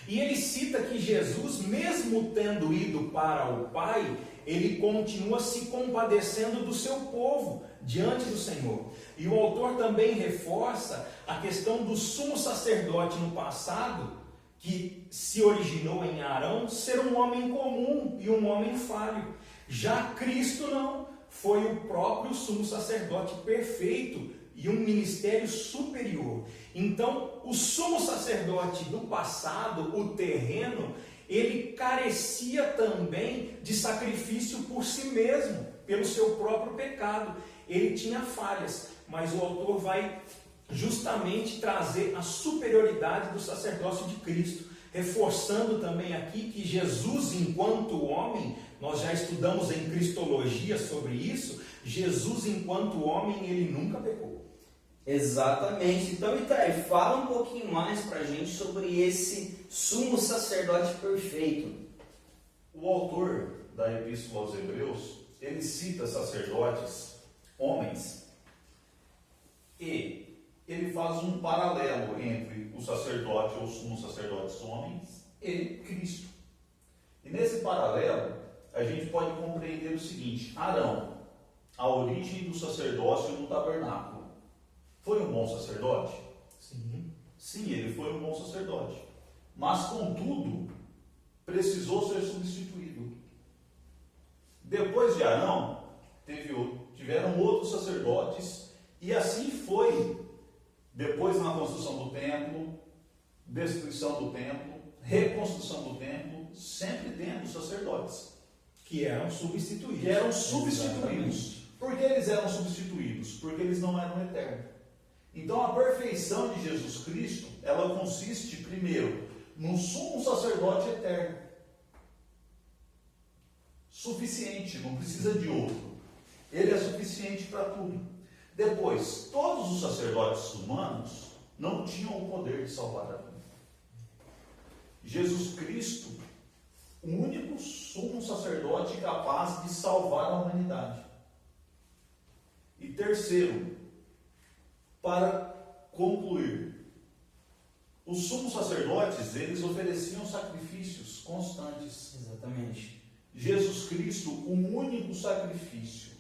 E ele cita que Jesus, mesmo tendo ido para o Pai, ele continua se compadecendo do seu povo diante do Senhor. E o autor também reforça a questão do sumo sacerdote no passado, que se originou em Arão, ser um homem comum e um homem falho. Já Cristo não, foi o próprio sumo sacerdote perfeito e um ministério superior. Então, o sumo sacerdote do passado, o terreno, ele carecia também de sacrifício por si mesmo, pelo seu próprio pecado. Ele tinha falhas, mas o autor vai justamente trazer a superioridade do sacerdócio de Cristo, reforçando também aqui que Jesus, enquanto homem, nós já estudamos em Cristologia sobre isso, Jesus, enquanto homem, ele nunca pecou. Exatamente. Então, Itai, fala um pouquinho mais para a gente sobre esse sumo sacerdote perfeito. O autor da Epístola aos Hebreus, ele cita sacerdotes, homens, e ele faz um paralelo entre o sacerdote ou sumos sacerdotes homens e Cristo. E nesse paralelo, a gente pode compreender o seguinte: Arão, a origem do sacerdócio no tabernáculo, foi um bom sacerdote? Sim. Sim, ele foi um bom sacerdote. Mas, contudo, precisou ser substituído. Depois de Arão, tiveram outros sacerdotes, e assim foi. Depois, na construção do templo, destruição do templo, reconstrução do templo, sempre tendo sacerdotes. Que eram substituídos. Exatamente. Por que eles eram substituídos? Porque eles não eram eternos. Então, a perfeição de Jesus Cristo, ela consiste, primeiro, num sumo sacerdote eterno. Suficiente, não precisa de outro. Ele é suficiente para tudo. Depois, todos os sacerdotes humanos não tinham o poder de salvar a vida. Jesus Cristo, o único sumo sacerdote capaz de salvar a humanidade. E terceiro, para concluir, os sumos sacerdotes, eles ofereciam sacrifícios constantes. Exatamente. Jesus Cristo, o único sacrifício,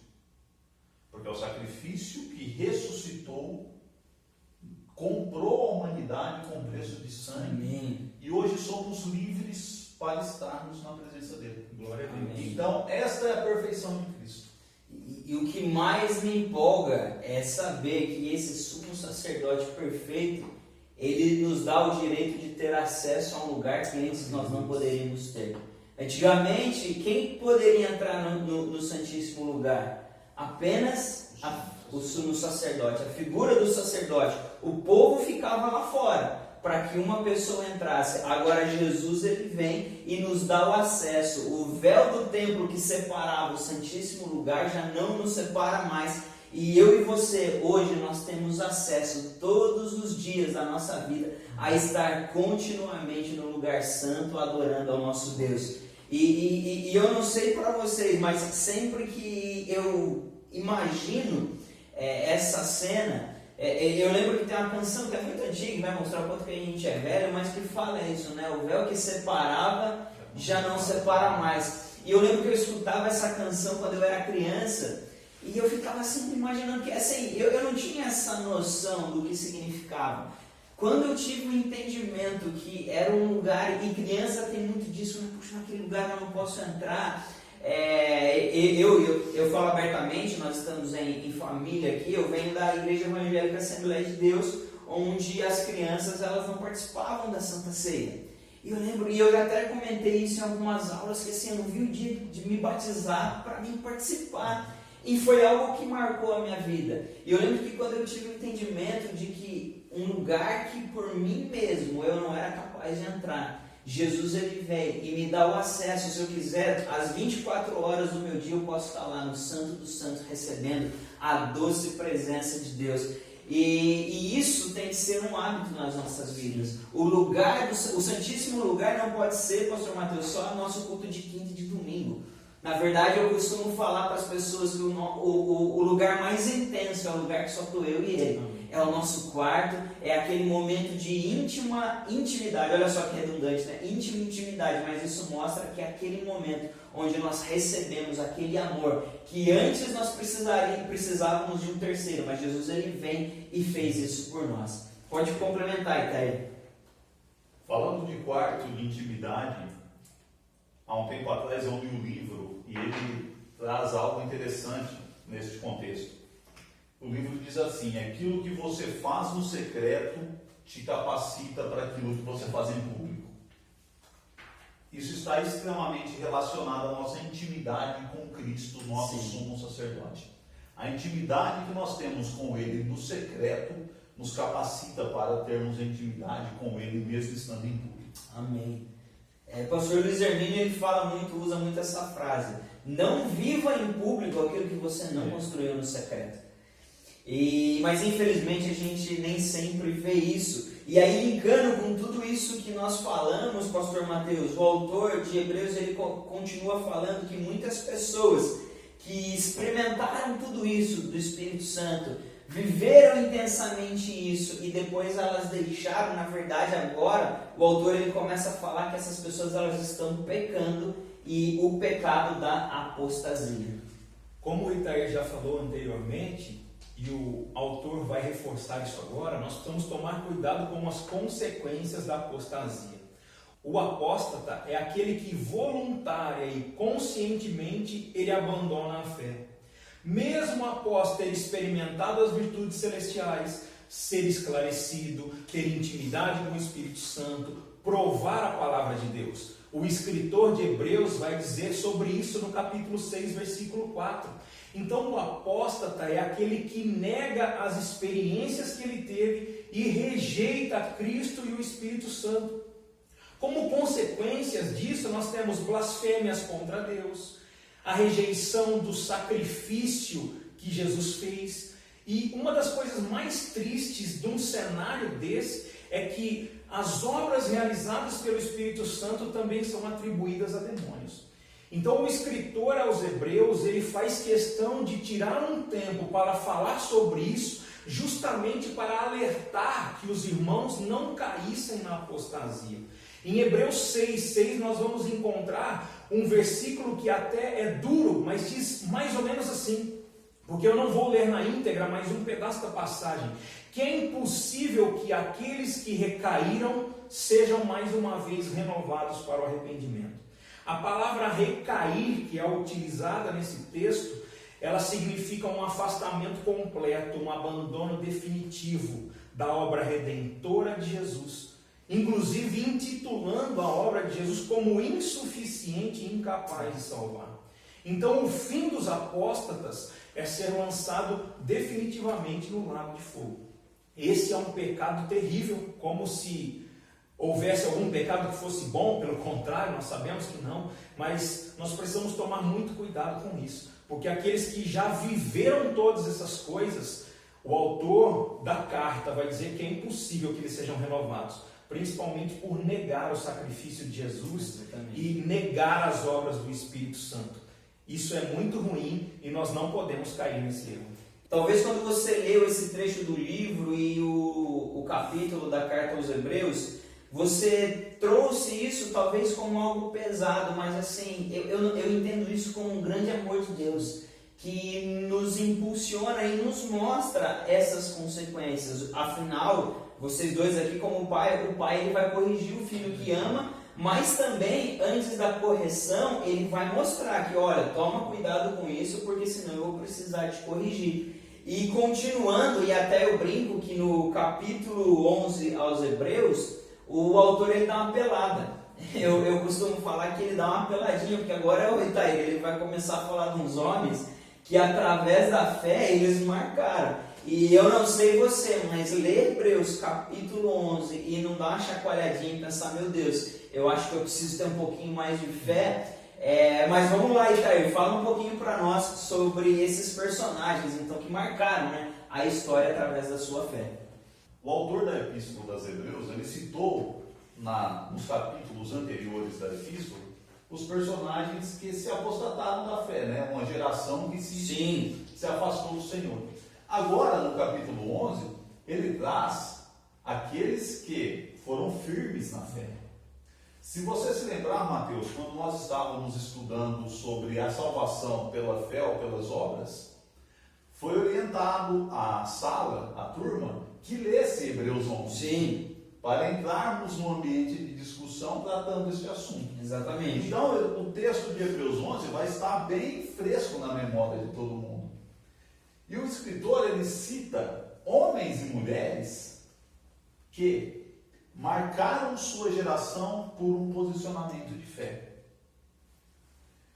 porque é o sacrifício que ressuscitou, comprou a humanidade com preço de sangue. Amém. E hoje somos livres para estarmos na presença dele. Glória a Deus. Então, esta é a perfeição de Cristo. E o que mais me empolga é saber que esse sumo sacerdote perfeito, ele nos dá o direito de ter acesso a um lugar que antes nós não poderíamos ter. Antigamente, quem poderia entrar no Santíssimo Lugar? Apenas o sumo sacerdote, a figura do sacerdote. O povo ficava lá fora para que uma pessoa entrasse. Agora Jesus, ele vem e nos dá o acesso. O véu do templo que separava o Santíssimo Lugar já não nos separa mais. E eu e você, hoje, nós temos acesso todos os dias da nossa vida a estar continuamente no lugar santo, adorando ao nosso Deus. E eu não sei para vocês, mas sempre que eu imagino essa cena, eu lembro que tem uma canção que é muito antiga, que vai mostrar o quanto que a gente é velho, mas que fala isso, né? O véu que separava já não separa mais. E eu lembro que eu escutava essa canção quando eu era criança, e eu ficava sempre imaginando que, assim, eu não tinha essa noção do que significava. Quando eu tive o entendimento que era um lugar, e criança tem muito disso, puxa, naquele lugar eu não posso entrar. Eu falo abertamente, nós estamos em família aqui, eu venho da Igreja Evangélica Assembleia de Deus, onde as crianças elas não participavam da Santa Ceia. E eu lembro, e eu até comentei isso em algumas aulas, que assim, eu não vi o dia de me batizar para mim participar. E foi algo que marcou a minha vida. E eu lembro que quando eu tive o entendimento de que um lugar que por mim mesmo eu não era capaz de entrar, Jesus ele vem e me dá o acesso, se eu quiser, às 24 horas do meu dia eu posso estar lá no Santo dos Santos recebendo a doce presença de Deus. E isso tem que ser um hábito nas nossas vidas. O Santíssimo Lugar não pode ser, Pastor Mateus, só o nosso culto de quinta e de domingo. Na verdade, eu costumo falar para as pessoas que o lugar mais intenso é o lugar que só estou eu e ele. É o nosso quarto, é aquele momento de intimidade. Olha só que redundante, né? Íntima intimidade, mas isso mostra que é aquele momento onde nós recebemos aquele amor que antes nós precisávamos de um terceiro, mas Jesus ele vem e fez isso por nós. Pode complementar, Itaí. Falando de quarto, de intimidade, há um tempo atrás eu li um livro e ele traz algo interessante neste contexto. O livro diz assim: aquilo que você faz no secreto te capacita para aquilo que você faz em público. Isso está extremamente relacionado à nossa intimidade com Cristo, nosso sumo sacerdote. A intimidade que nós temos com Ele no secreto nos capacita para termos intimidade com Ele mesmo estando em público. Amém. Pastor Luiz Hermínio ele usa muito essa frase: não viva em público aquilo que você não construiu no secreto. Mas infelizmente a gente nem sempre vê isso. E aí, linkando com tudo isso que nós falamos, Pastor Mateus, o autor de Hebreus ele continua falando que muitas pessoas que experimentaram tudo isso do Espírito Santo, viveram intensamente isso e depois elas deixaram, na verdade agora o autor ele começa a falar que essas pessoas elas estão pecando, e o pecado da apostasia. Como o Itair já falou anteriormente, e o autor vai reforçar isso agora, nós precisamos tomar cuidado com as consequências da apostasia. O apóstata é aquele que voluntária e conscientemente ele abandona a fé. Mesmo após ter experimentado as virtudes celestiais, ser esclarecido, ter intimidade com o Espírito Santo, provar a palavra de Deus. O escritor de Hebreus vai dizer sobre isso no capítulo 6, versículo 4. Então o apóstata é aquele que nega as experiências que ele teve e rejeita Cristo e o Espírito Santo. Como consequências disso, nós temos blasfêmias contra Deus, a rejeição do sacrifício que Jesus fez. E uma das coisas mais tristes de um cenário desse é que as obras realizadas pelo Espírito Santo também são atribuídas a demônios. Então o escritor aos Hebreus, ele faz questão de tirar um tempo para falar sobre isso, justamente para alertar que os irmãos não caíssem na apostasia. Em Hebreus 6:6 nós vamos encontrar um versículo que até é duro, mas diz mais ou menos assim, porque eu não vou ler na íntegra, mas um pedaço da passagem, que é impossível que aqueles que recaíram sejam mais uma vez renovados para o arrependimento. A palavra recair, que é utilizada nesse texto, ela significa um afastamento completo, um abandono definitivo da obra redentora de Jesus, inclusive intitulando a obra de Jesus como insuficiente e incapaz de salvar. Então o fim dos apóstatas é ser lançado definitivamente no lago de fogo. Esse é um pecado terrível, como se houvesse algum pecado que fosse bom, pelo contrário, nós sabemos que não, mas nós precisamos tomar muito cuidado com isso, porque aqueles que já viveram todas essas coisas, o autor da carta vai dizer que é impossível que eles sejam renovados, principalmente por negar o sacrifício de Jesus. Exatamente. E negar as obras do Espírito Santo. Isso é muito ruim e nós não podemos cair nesse erro. Talvez quando você leu esse trecho do livro e o capítulo da carta aos Hebreus, Você trouxe isso talvez como algo pesado, mas assim, eu entendo isso como um grande amor de Deus, que nos impulsiona e nos mostra essas consequências. Afinal, vocês dois aqui como o pai ele vai corrigir o filho que ama, mas também, antes da correção, ele vai mostrar que, olha, toma cuidado com isso, porque senão eu vou precisar te corrigir. E continuando, e até eu brinco que no capítulo 11 aos Hebreus, o autor ele dá uma pelada. Eu costumo falar que ele dá uma peladinha, porque agora o Itair, ele vai começar a falar de uns homens que através da fé eles marcaram. E eu não sei você, mas ler Hebreus capítulo 11 e não dar uma chacoalhadinha e pensar, meu Deus, eu acho que eu preciso ter um pouquinho mais de fé. Mas vamos lá, Itair, fala um pouquinho para nós sobre esses personagens então, que marcaram, né, a história através da sua fé. O autor da Epístola dos Hebreus, ele citou nos capítulos anteriores da Epístola os personagens que se apostataram da fé, né? Uma geração que se afastou do Senhor. Agora, no capítulo 11, ele traz aqueles que foram firmes na fé. Se você se lembrar, Mateus, quando nós estávamos estudando sobre a salvação pela fé ou pelas obras, foi orientado a sala, a turma, que lesse Hebreus 11. Sim. Para entrarmos num ambiente de discussão tratando esse assunto. Exatamente. Então, o texto de Hebreus 11 vai estar bem fresco na memória de todo mundo. E o escritor, ele cita homens e mulheres que marcaram sua geração por um posicionamento de fé.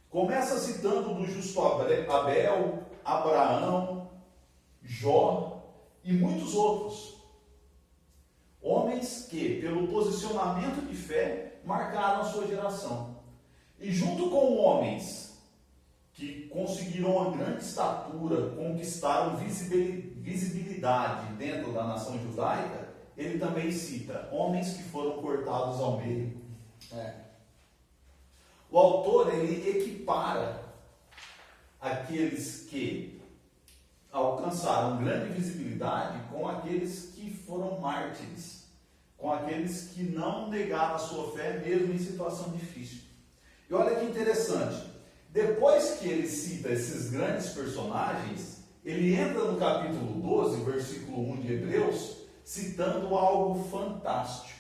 Começa citando do justo Abel, Abraão, Jó e muitos outros. Homens que, pelo posicionamento de fé, marcaram a sua geração. E junto com homens que conseguiram uma grande estatura, conquistaram visibilidade dentro da nação judaica, ele também cita homens que foram cortados ao meio. O autor, ele equipara aqueles que alcançaram grande visibilidade com aqueles que foram mártires, com aqueles que não negaram a sua fé mesmo em situação difícil. E olha que interessante, depois que ele cita esses grandes personagens, ele entra no capítulo 12, versículo 1 de Hebreus, citando algo fantástico.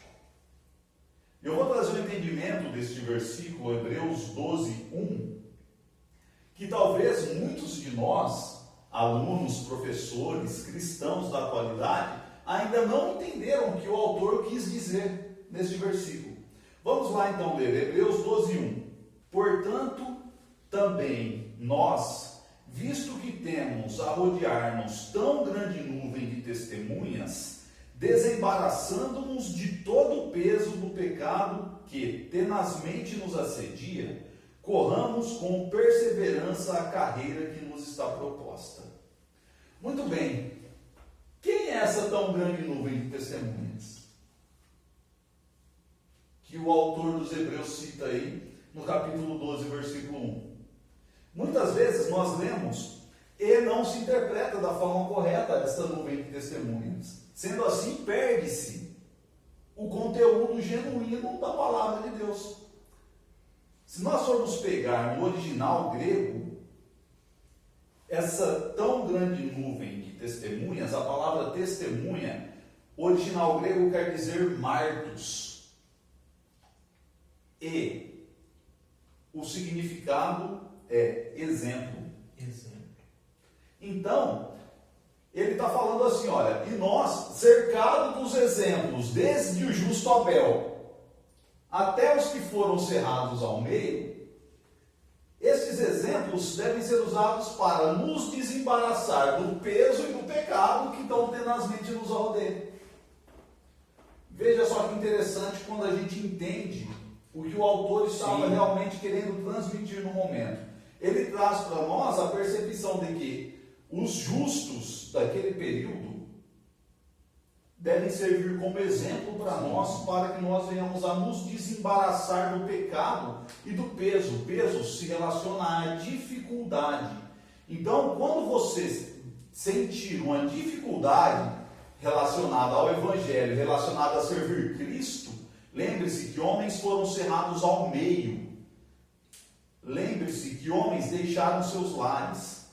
Eu vou trazer um entendimento deste versículo, Hebreus 12, 1, que talvez muitos de nós, alunos, professores, cristãos da atualidade, ainda não entenderam o que o autor quis dizer neste versículo. Vamos lá então ler, Hebreus 12, 1. Portanto, também nós, visto que temos a rodear-nos tão grande nuvem de testemunhas, desembaraçando-nos de todo o peso do pecado que tenazmente nos assedia, corramos com perseverança a carreira que nos está proposta. Muito bem, quem é essa tão grande nuvem de testemunhas? Que o autor dos Hebreus cita aí no capítulo 12, versículo 1. Muitas vezes nós lemos e não se interpreta da forma correta essa nuvem de testemunhas. Sendo assim, perde-se o conteúdo genuíno da palavra de Deus. Se nós formos pegar no original grego, essa tão grande nuvem de testemunhas, a palavra testemunha, original grego quer dizer martos. E o significado é exemplo. Então, ele está falando assim, olha, e nós, cercados dos exemplos, desde o justo Abel até os que foram cerrados ao meio, esses exemplos devem ser usados para nos desembaraçar do peso e do pecado que tão tenazmente nos rodeia. Veja só que interessante quando a gente entende o que o autor estava realmente querendo transmitir no momento. Ele traz para nós a percepção de que os justos daquele período devem servir como exemplo para nós, para que nós venhamos a nos desembaraçar do pecado e do peso. O peso se relaciona à dificuldade. Então, quando você sentir uma dificuldade relacionada ao Evangelho, relacionada a servir Cristo, Lembre-se que homens foram cerrados ao meio. Lembre-se que homens deixaram seus lares.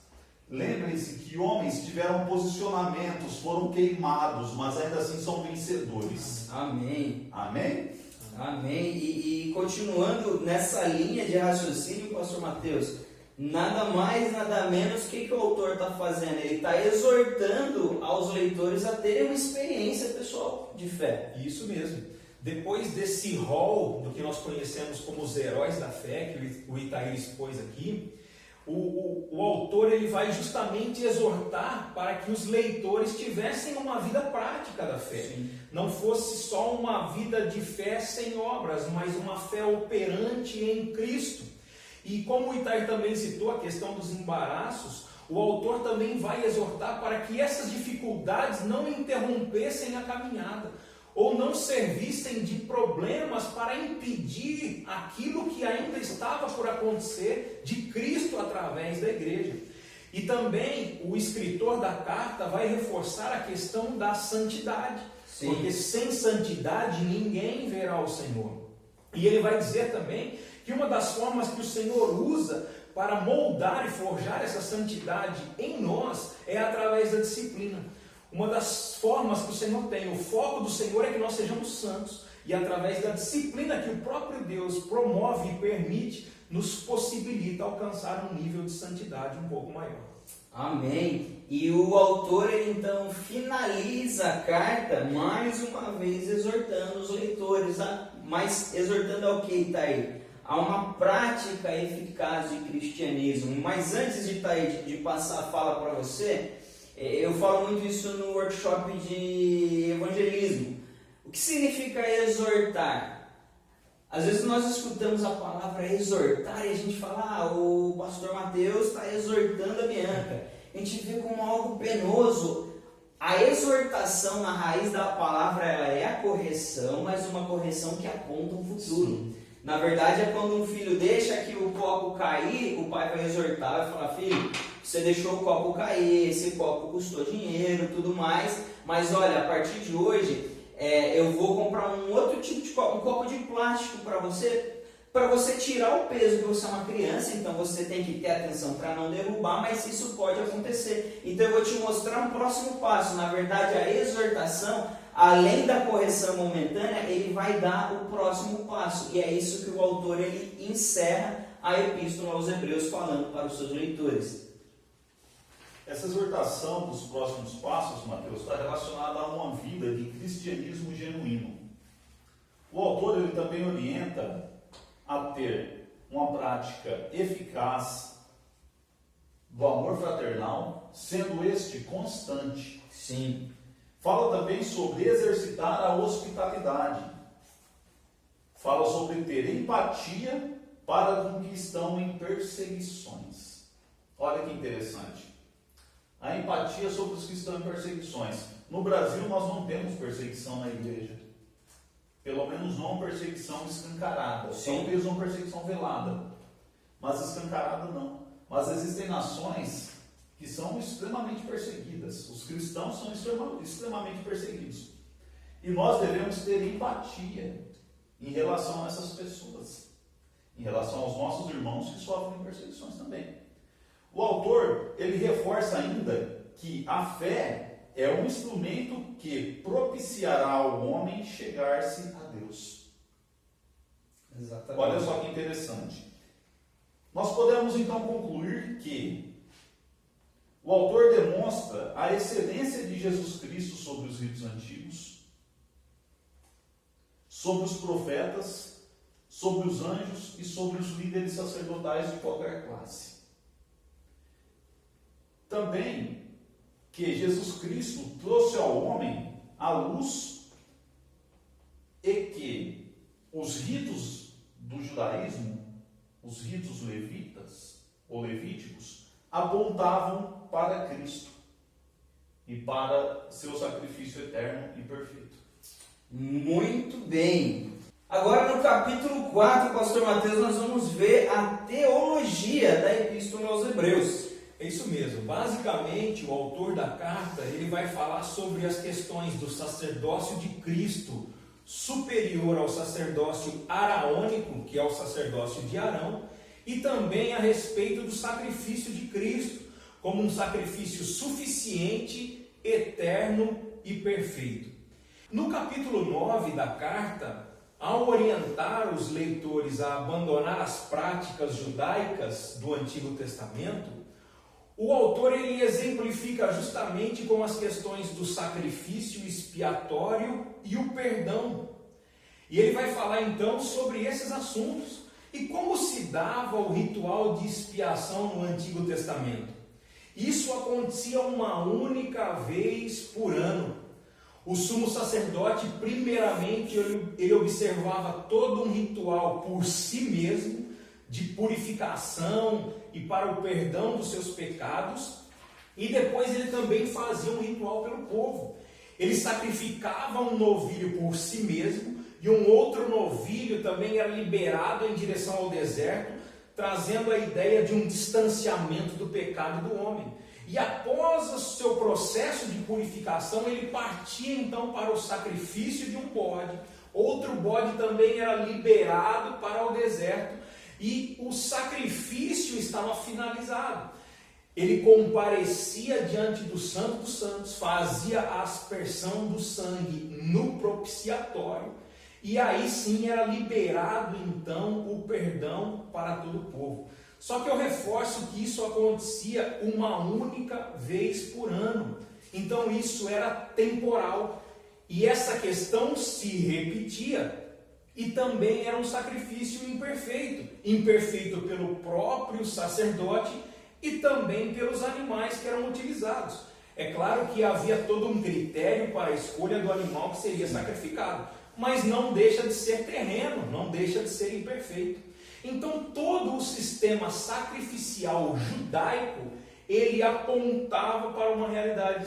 Lembre-se que homens tiveram posicionamentos, foram queimados, mas ainda assim são vencedores. Amém. Amém? Amém. E continuando nessa linha de raciocínio, pastor Mateus, nada mais, nada menos, que o autor está fazendo? Ele está exortando aos leitores a terem uma experiência pessoal de fé. Isso mesmo. Depois desse rol do que nós conhecemos como os heróis da fé, que o Itair expôs aqui, o autor ele vai justamente exortar para que os leitores tivessem uma vida prática da fé. Sim. Não fosse só uma vida de fé sem obras, mas uma fé operante em Cristo. E como o Itair também citou a questão dos embaraços, o autor também vai exortar para que essas dificuldades não interrompessem a caminhada, ou não servissem de problemas para impedir aquilo que ainda estava por acontecer de Cristo através da igreja. E também o escritor da carta vai reforçar a questão da santidade, Sim. porque sem santidade ninguém verá o Senhor. E ele vai dizer também que uma das formas que o Senhor usa para moldar e forjar essa santidade em nós é através da disciplina. Uma das formas que o Senhor tem, o foco do Senhor é que nós sejamos santos. E através da disciplina que o próprio Deus promove e permite, nos possibilita alcançar um nível de santidade um pouco maior. Amém. E o autor, ele então finaliza a carta mais uma vez exortando os leitores, mas exortando ao que, Itair? A uma prática eficaz de cristianismo. Mas antes de, Itair, de passar a fala para você, eu falo muito isso no workshop de evangelismo. O que significa exortar? Às vezes nós escutamos a palavra exortar e a gente fala, o pastor Mateus está exortando a Bianca. A gente vê como algo penoso. A exortação na raiz da palavra ela é a correção, mas uma correção que aponta um futuro. Sim. Na verdade é quando um filho deixa que o copo cair, o pai vai exortar, vai falar, filho, você deixou o copo cair, esse copo custou dinheiro, tudo mais, mas olha, a partir de hoje eu vou comprar um outro tipo de copo, um copo de plástico para você tirar o peso, que você é uma criança, então você tem que ter atenção para não derrubar, mas isso pode acontecer. Então eu vou te mostrar um próximo passo. Na verdade, a exortação, além da correção momentânea, ele vai dar o próximo passo. E é isso que o autor ele encerra a epístola aos Hebreus falando para os seus leitores. Essa exortação dos próximos passos, Mateus, está relacionada a uma vida de cristianismo genuíno. O autor ele também orienta a ter uma prática eficaz do amor fraternal, sendo este constante. Sim. Fala também sobre exercitar a hospitalidade. Fala sobre ter empatia para com que estão em perseguições. Olha que interessante. A empatia sobre os que estão em perseguições. No Brasil nós não temos perseguição na igreja. Pelo menos não perseguição escancarada. Talvez uma perseguição velada. Mas escancarada não. Mas existem nações que são extremamente perseguidas. Os cristãos são extremamente perseguidos. E nós devemos ter empatia em relação a essas pessoas. Em relação aos nossos irmãos que sofrem perseguições também. O autor, ele reforça ainda que a fé é um instrumento que propiciará ao homem chegar-se a Deus. Exatamente. Olha só que interessante. Nós podemos então concluir que o autor demonstra a excelência de Jesus Cristo sobre os ritos antigos, sobre os profetas, sobre os anjos e sobre os líderes sacerdotais de qualquer classe. Também que Jesus Cristo trouxe ao homem a luz e que os ritos do judaísmo, os ritos levitas ou levíticos, apontavam para Cristo e para seu sacrifício eterno e perfeito. Muito bem. Agora no capítulo 4, pastor Mateus, nós vamos ver a teologia da epístola aos Hebreus. É isso mesmo. Basicamente, o autor da carta ele vai falar sobre as questões do sacerdócio de Cristo, superior ao sacerdócio araônico, que é o sacerdócio de Arão, e também a respeito do sacrifício de Cristo, como um sacrifício suficiente, eterno e perfeito. No capítulo 9 da carta, ao orientar os leitores a abandonar as práticas judaicas do Antigo Testamento, o autor ele exemplifica justamente com as questões do sacrifício expiatório e o perdão. E ele vai falar então sobre esses assuntos e como se dava o ritual de expiação no Antigo Testamento. Isso acontecia uma única vez por ano. O sumo sacerdote, primeiramente, ele observava todo um ritual por si mesmo, de purificação e para o perdão dos seus pecados, e depois ele também fazia um ritual pelo povo. Ele sacrificava um novilho por si mesmo, e um outro novilho também era liberado em direção ao deserto, trazendo a ideia de um distanciamento do pecado do homem. E após o seu processo de purificação, ele partia então para o sacrifício de um bode. Outro bode também era liberado para o deserto e o sacrifício estava finalizado. Ele comparecia diante do Santo dos Santos, fazia a aspersão do sangue no propiciatório e aí sim era liberado então o perdão para todo o povo. Só que eu reforço que isso acontecia uma única vez por ano. Então isso era temporal. E essa questão se repetia. E também era um sacrifício imperfeito. Imperfeito pelo próprio sacerdote e também pelos animais que eram utilizados. É claro que havia todo um critério para a escolha do animal que seria sacrificado. Mas não deixa de ser terreno, não deixa de ser imperfeito. Então todo o sistema sacrificial judaico, ele apontava para uma realidade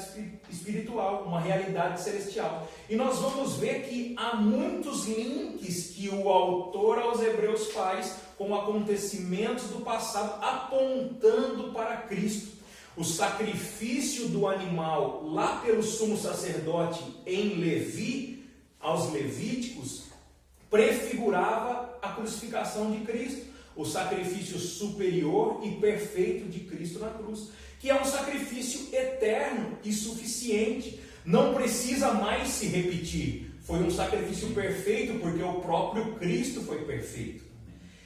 espiritual, uma realidade celestial. E nós vamos ver que há muitos links que o autor aos Hebreus faz com acontecimentos do passado, apontando para Cristo. O sacrifício do animal lá pelo sumo sacerdote em Levi, aos levíticos, prefigurava a crucificação de Cristo, o sacrifício superior e perfeito de Cristo na cruz, que é um sacrifício eterno e suficiente, não precisa mais se repetir, foi um sacrifício perfeito porque o próprio Cristo foi perfeito.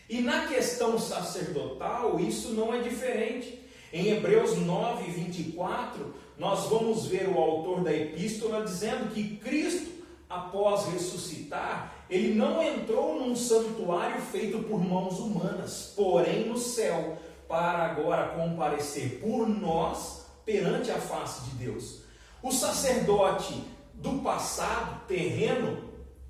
E na questão sacerdotal isso não é diferente. Em Hebreus 9, 24, nós vamos ver o autor da epístola dizendo que Cristo, após ressuscitar, ele não entrou num santuário feito por mãos humanas, porém no céu, para agora comparecer por nós perante a face de Deus. O sacerdote do passado, terreno,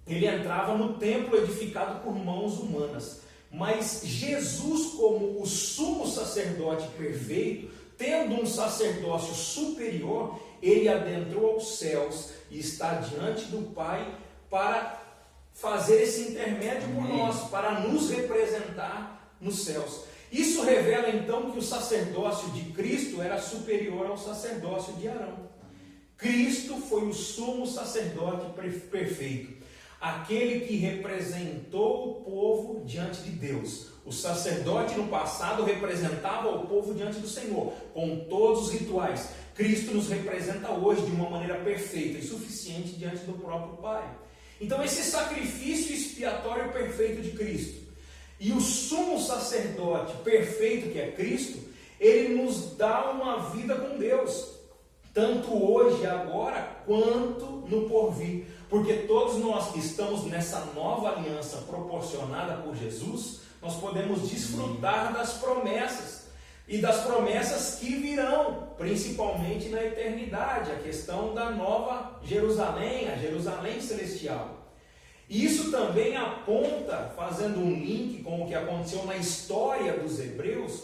ele entrava no templo edificado por mãos humanas, mas Jesus, como o sumo sacerdote perfeito, tendo um sacerdócio superior, ele adentrou aos céus e está diante do Pai para fazer esse intermédio por nós, para nos representar nos céus. Isso revela então que o sacerdócio de Cristo era superior ao sacerdócio de Arão. Cristo foi o sumo sacerdote perfeito, aquele que representou o povo diante de Deus. O sacerdote no passado representava o povo diante do Senhor, com todos os rituais. Cristo nos representa hoje de uma maneira perfeita e suficiente diante do próprio Pai. Então esse sacrifício expiatório perfeito de Cristo e o sumo sacerdote perfeito que é Cristo, ele nos dá uma vida com Deus, tanto hoje, agora, quanto no porvir. Porque todos nós que estamos nessa nova aliança proporcionada por Jesus, nós podemos desfrutar das promessas e das promessas que virão, principalmente na eternidade, a questão da nova Jerusalém, a Jerusalém celestial. E isso também aponta, fazendo um link com o que aconteceu na história dos hebreus,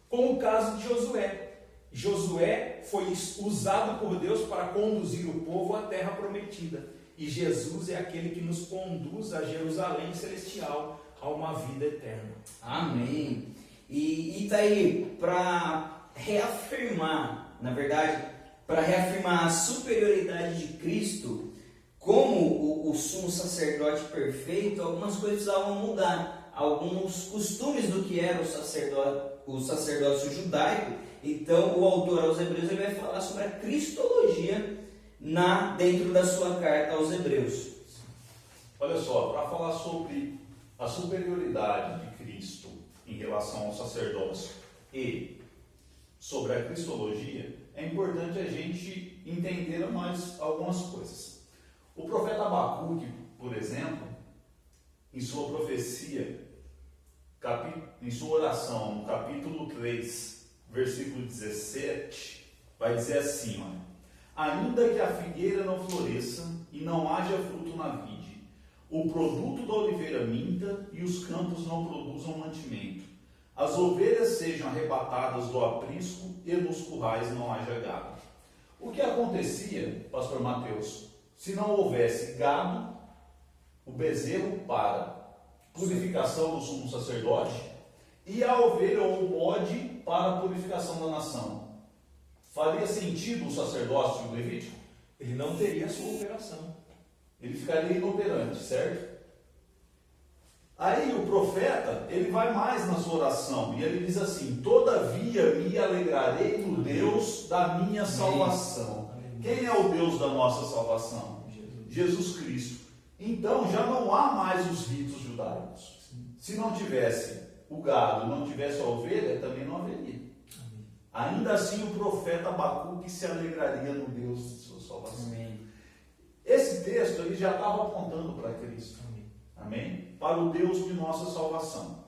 com o caso de Josué. Josué foi usado por Deus para conduzir o povo à terra prometida. E Jesus é aquele que nos conduz a Jerusalém celestial, a uma vida eterna. Amém. E tá aí para reafirmar, na verdade, para reafirmar a superioridade de Cristo como o sumo sacerdote sacerdote perfeito, algumas coisas precisavam mudar, alguns costumes do que era o sacerdócio judaico. Então, o autor aos Hebreus ele vai falar sobre a cristologia dentro da sua carta aos Hebreus. Olha só, para falar sobre a superioridade de Cristo em relação ao sacerdócio e sobre a cristologia, é importante a gente entender mais algumas coisas. O profeta Abacuque, por exemplo, em sua profecia, em sua oração, no capítulo 3, versículo 17, vai dizer assim, ainda que a figueira não floresça e não haja fruto na vide, o produto da oliveira minta e os campos não produzam mantimento, as ovelhas sejam arrebatadas do aprisco e nos currais não haja gado. O que acontecia, pastor Mateus, se não houvesse gado, o bezerro para purificação do sumo sacerdote e a ovelha ou o bode para a purificação da nação? Faria sentido o sacerdócio levítico? Ele não teria a sua operação. Ele ficaria inoperante, certo? Aí o profeta, ele vai mais na sua oração e ele diz assim: todavia me alegrarei no Deus da minha salvação. Quem é o Deus da nossa salvação? Jesus Cristo. Então já não há mais os ritos judaicos. Se não tivesse o gado, não tivesse a ovelha, também não haveria. Ainda assim o profeta Abacuque se alegraria no Deus de sua salvação. Amém. Esse texto ele já estava apontando para Cristo. Amém? Para o Deus de nossa salvação.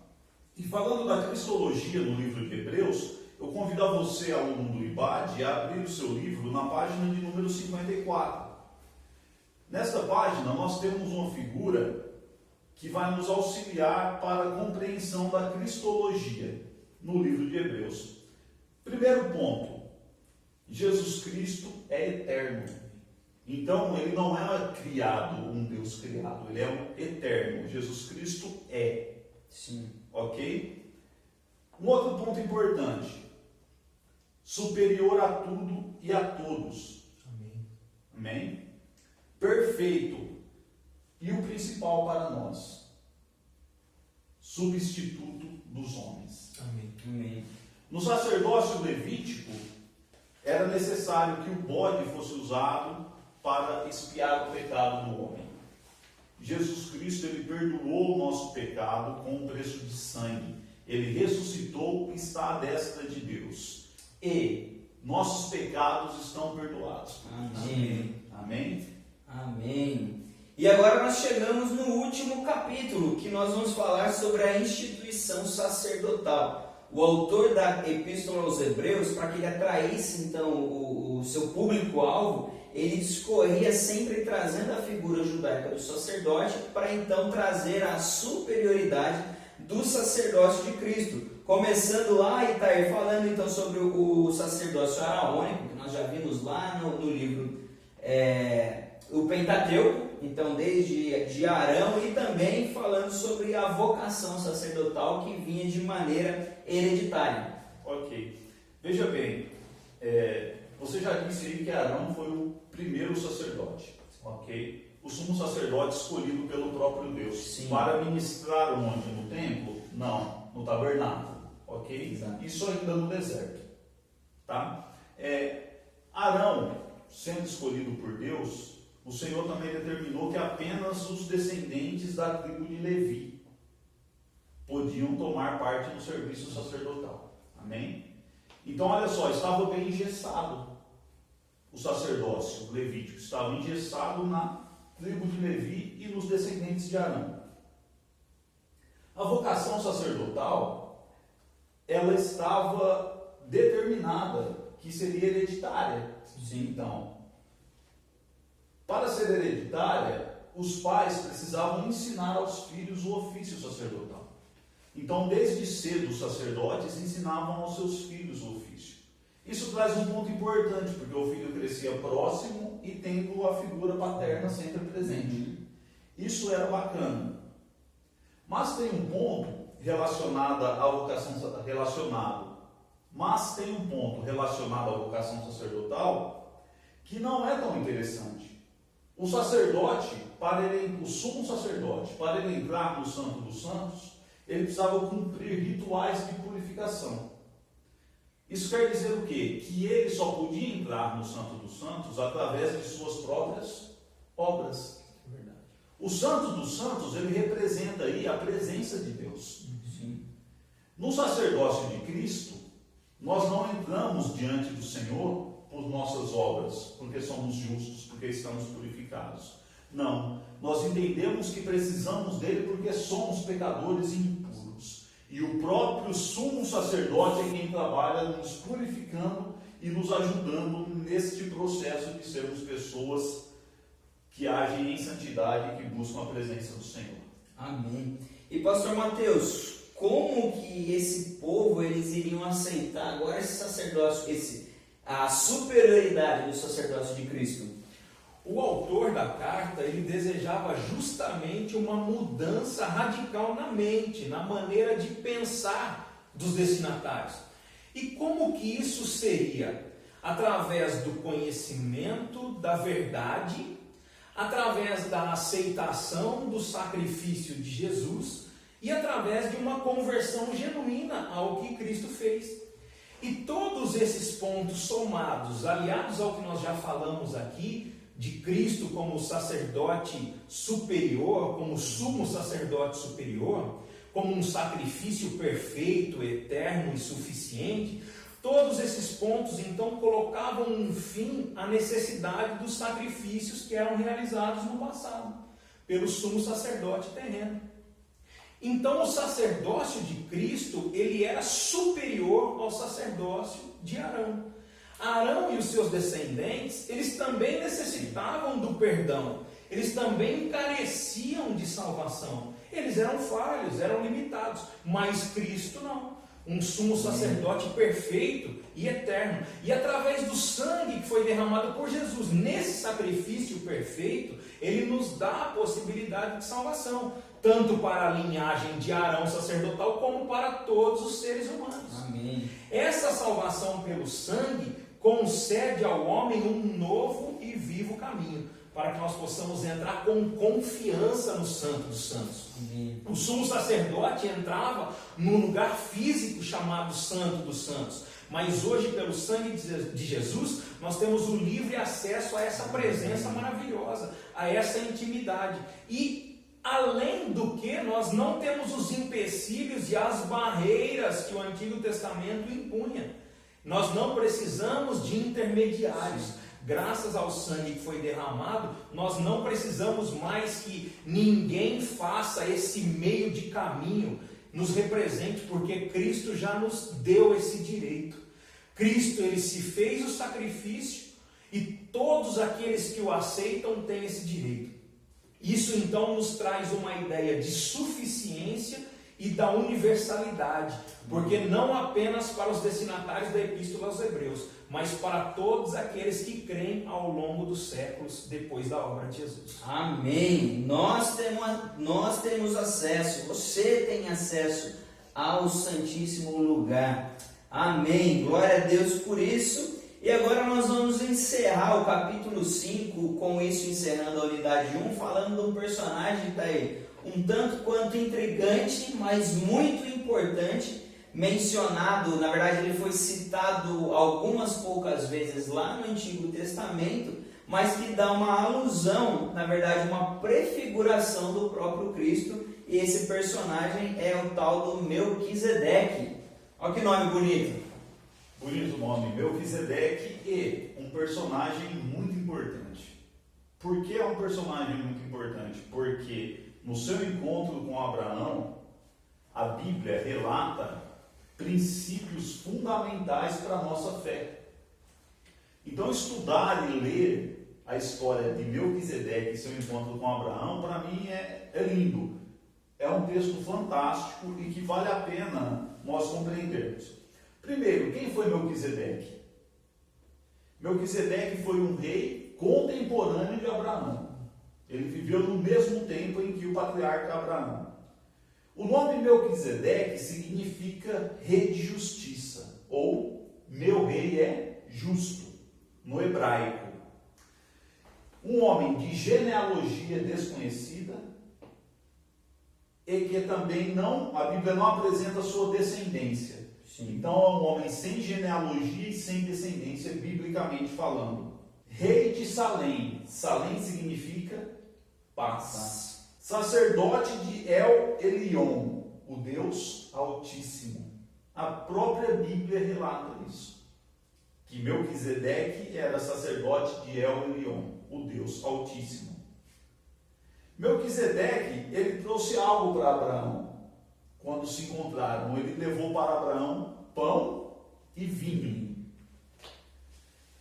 E falando da cristologia no livro de Hebreus, eu convido a você, aluno do IBAD, a abrir o seu livro na página de número 54. Nesta página nós temos uma figura que vai nos auxiliar para a compreensão da cristologia no livro de Hebreus. Primeiro ponto, Jesus Cristo é eterno. Então ele não é criado, um Deus criado, ele é um eterno. Jesus Cristo é. Sim. Ok? Um outro ponto importante, superior a tudo e a todos. Amém. Amém? Perfeito. E o principal para nós, substituto dos homens. Amém. Amém. No sacerdócio levítico, era necessário que o bode fosse usado para expiar o pecado do homem. Jesus Cristo, ele perdoou o nosso pecado com o preço de sangue. Ele ressuscitou e está à destra de Deus. E nossos pecados estão perdoados. Amém. Amém? Amém. E agora nós chegamos no último capítulo, que nós vamos falar sobre a instituição sacerdotal. O autor da Epístola aos Hebreus, para que ele atraísse então o seu público-alvo, ele discorria sempre trazendo a figura judaica do sacerdote para então trazer a superioridade do sacerdócio de Cristo. Começando lá, Itair, falando então sobre o sacerdócio araônico, que nós já vimos lá no livro o Pentateuco, então desde Arão, e também falando sobre a vocação sacerdotal que vinha de maneira hereditária. Ok. Veja bem, você já disse aí que Arão foi o primeiro sacerdote, ok? O sumo sacerdote escolhido pelo próprio Deus. Sim. Para ministrar onde? No templo? Não, no tabernáculo, ok? Exato. Isso ainda no deserto, tá? Arão, sendo escolhido por Deus, o Senhor também determinou que apenas os descendentes da tribo de Levi podiam tomar parte no serviço sacerdotal. Amém? Então, olha só, estava bem engessado o sacerdócio levítico, estava engessado na tribo de Levi e nos descendentes de Arão. A vocação sacerdotal, ela estava determinada que seria hereditária. Sim. Então, para ser hereditária, os pais precisavam ensinar aos filhos o ofício sacerdotal. Então, desde cedo, os sacerdotes ensinavam aos seus filhos o ofício. Isso traz um ponto importante, porque o filho crescia próximo e tendo a figura paterna sempre presente. Isso era bacana. Mas tem um ponto relacionado à vocação sacerdotal que não é tão interessante. O sacerdote, o sumo sacerdote, para ele entrar no Santo dos Santos, ele precisava cumprir rituais de purificação. Isso quer dizer o quê? Que ele só podia entrar no Santo dos Santos através de suas próprias obras. Verdade. O Santo dos Santos, ele representa aí a presença de Deus. Sim. No sacerdócio de Cristo, nós não entramos diante do Senhor por nossas obras, porque somos justos, porque estamos purificados. Não, nós entendemos que precisamos dele porque somos pecadores e impuros. E o próprio sumo sacerdote é quem trabalha nos purificando e nos ajudando neste processo de sermos pessoas que agem em santidade e que buscam a presença do Senhor. Amém. E pastor Mateus, como que esse povo eles iriam aceitar agora esse sacerdócio, a superioridade do sacerdócio de Cristo? O autor da carta, ele desejava justamente uma mudança radical na mente, na maneira de pensar dos destinatários. E como que isso seria? Através do conhecimento da verdade, através da aceitação do sacrifício de Jesus e através de uma conversão genuína ao que Cristo fez. E todos esses pontos somados, aliados ao que nós já falamos aqui, de Cristo como sacerdote superior, como sumo sacerdote superior, como um sacrifício perfeito, eterno e suficiente, todos esses pontos então colocavam um fim à necessidade dos sacrifícios que eram realizados no passado, pelo sumo sacerdote terreno. Então o sacerdócio de Cristo, ele era superior ao sacerdócio de Arão. Arão e os seus descendentes, eles também necessitavam do perdão, eles também careciam de salvação, eles eram falhos, eram limitados, mas Cristo não, um sumo sacerdote perfeito e eterno, e através do sangue que foi derramado por Jesus, nesse sacrifício perfeito, ele nos dá a possibilidade de salvação, tanto para a linhagem de Arão sacerdotal, como para todos os seres humanos. Amém. Essa salvação pelo sangue concede ao homem um novo e vivo caminho, para que nós possamos entrar com confiança no Santo dos Santos. Amém. O sumo sacerdote entrava num lugar físico chamado Santo dos Santos, mas hoje, pelo sangue de Jesus, nós temos o livre acesso a essa presença maravilhosa, a essa intimidade. E, além do que, nós não temos os empecilhos e as barreiras que o Antigo Testamento impunha. Nós não precisamos de intermediários. Graças ao sangue que foi derramado, nós não precisamos mais que ninguém faça esse meio de caminho, nos represente, porque Cristo já nos deu esse direito. Cristo, ele se fez o sacrifício e todos aqueles que o aceitam têm esse direito. Isso então nos traz uma ideia de suficiência e da universalidade, porque não apenas para os destinatários da Epístola aos Hebreus, mas para todos aqueles que creem ao longo dos séculos depois da obra de Jesus. Amém. Nós temos acesso, você tem acesso ao Santíssimo Lugar. Amém. Glória a Deus por isso. E agora nós vamos encerrar o capítulo 5, com isso encerrando a unidade 1, falando de um personagem que está aí um tanto quanto intrigante, mas muito importante, mencionado, na verdade ele foi citado algumas poucas vezes lá no Antigo Testamento, mas que dá uma alusão, na verdade uma prefiguração do próprio Cristo, e esse personagem é o tal do Melquisedeque. Olha que nome bonito! Bonito nome, Melquisedeque, e um personagem muito importante. Por que é um personagem muito importante? Porque no seu encontro com Abraão, a Bíblia relata princípios fundamentais para a nossa fé. Então, estudar e ler a história de Melquisedeque e seu encontro com Abraão, para mim é lindo. É um texto fantástico e que vale a pena nós compreendermos. Primeiro, quem foi Melquisedeque? Melquisedeque foi um rei contemporâneo de Abraão. Ele viveu no mesmo tempo em que o patriarca Abraão. O nome Melquisedeque significa rei de justiça, ou meu rei é justo, no hebraico. um homem de genealogia desconhecida e que também a Bíblia não apresenta sua descendência. Sim. Então é um homem sem genealogia e sem descendência, biblicamente falando. Rei de Salém. Salém significa paz. Sacerdote de El Elyon, o Deus Altíssimo. A própria Bíblia relata isso. Que Melquisedeque era sacerdote de El Elyon, o Deus Altíssimo. Melquisedeque, ele trouxe algo para Abraão. Quando se encontraram, ele levou para Abraão pão e vinho.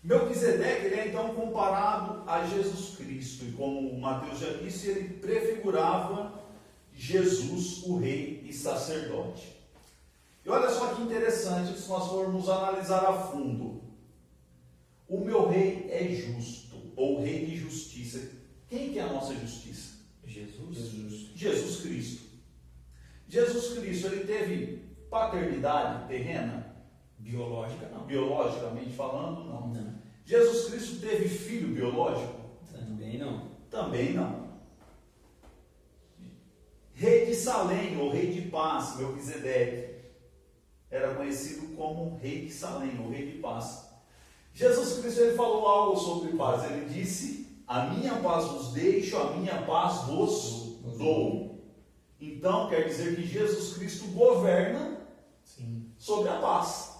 Melquisedeque, ele é então comparado a Jesus Cristo. E como Mateus já disse, ele prefigurava Jesus, o rei e sacerdote. E olha só que interessante, se nós formos analisar a fundo. O meu rei é justo, ou rei de justiça. Quem que é a nossa justiça? Jesus Cristo. Jesus Cristo, ele teve paternidade terrena? Biológica, não. Biologicamente falando, não. Não. Jesus Cristo teve filho biológico? Também não. Também não. Rei de Salém, ou rei de paz, Melquisedeque, era conhecido como rei de Salém, ou rei de paz. Jesus Cristo, ele falou algo sobre paz. Ele disse: a minha paz vos deixo, a minha paz vos dou. Então, quer dizer que Jesus Cristo governa sobre a paz.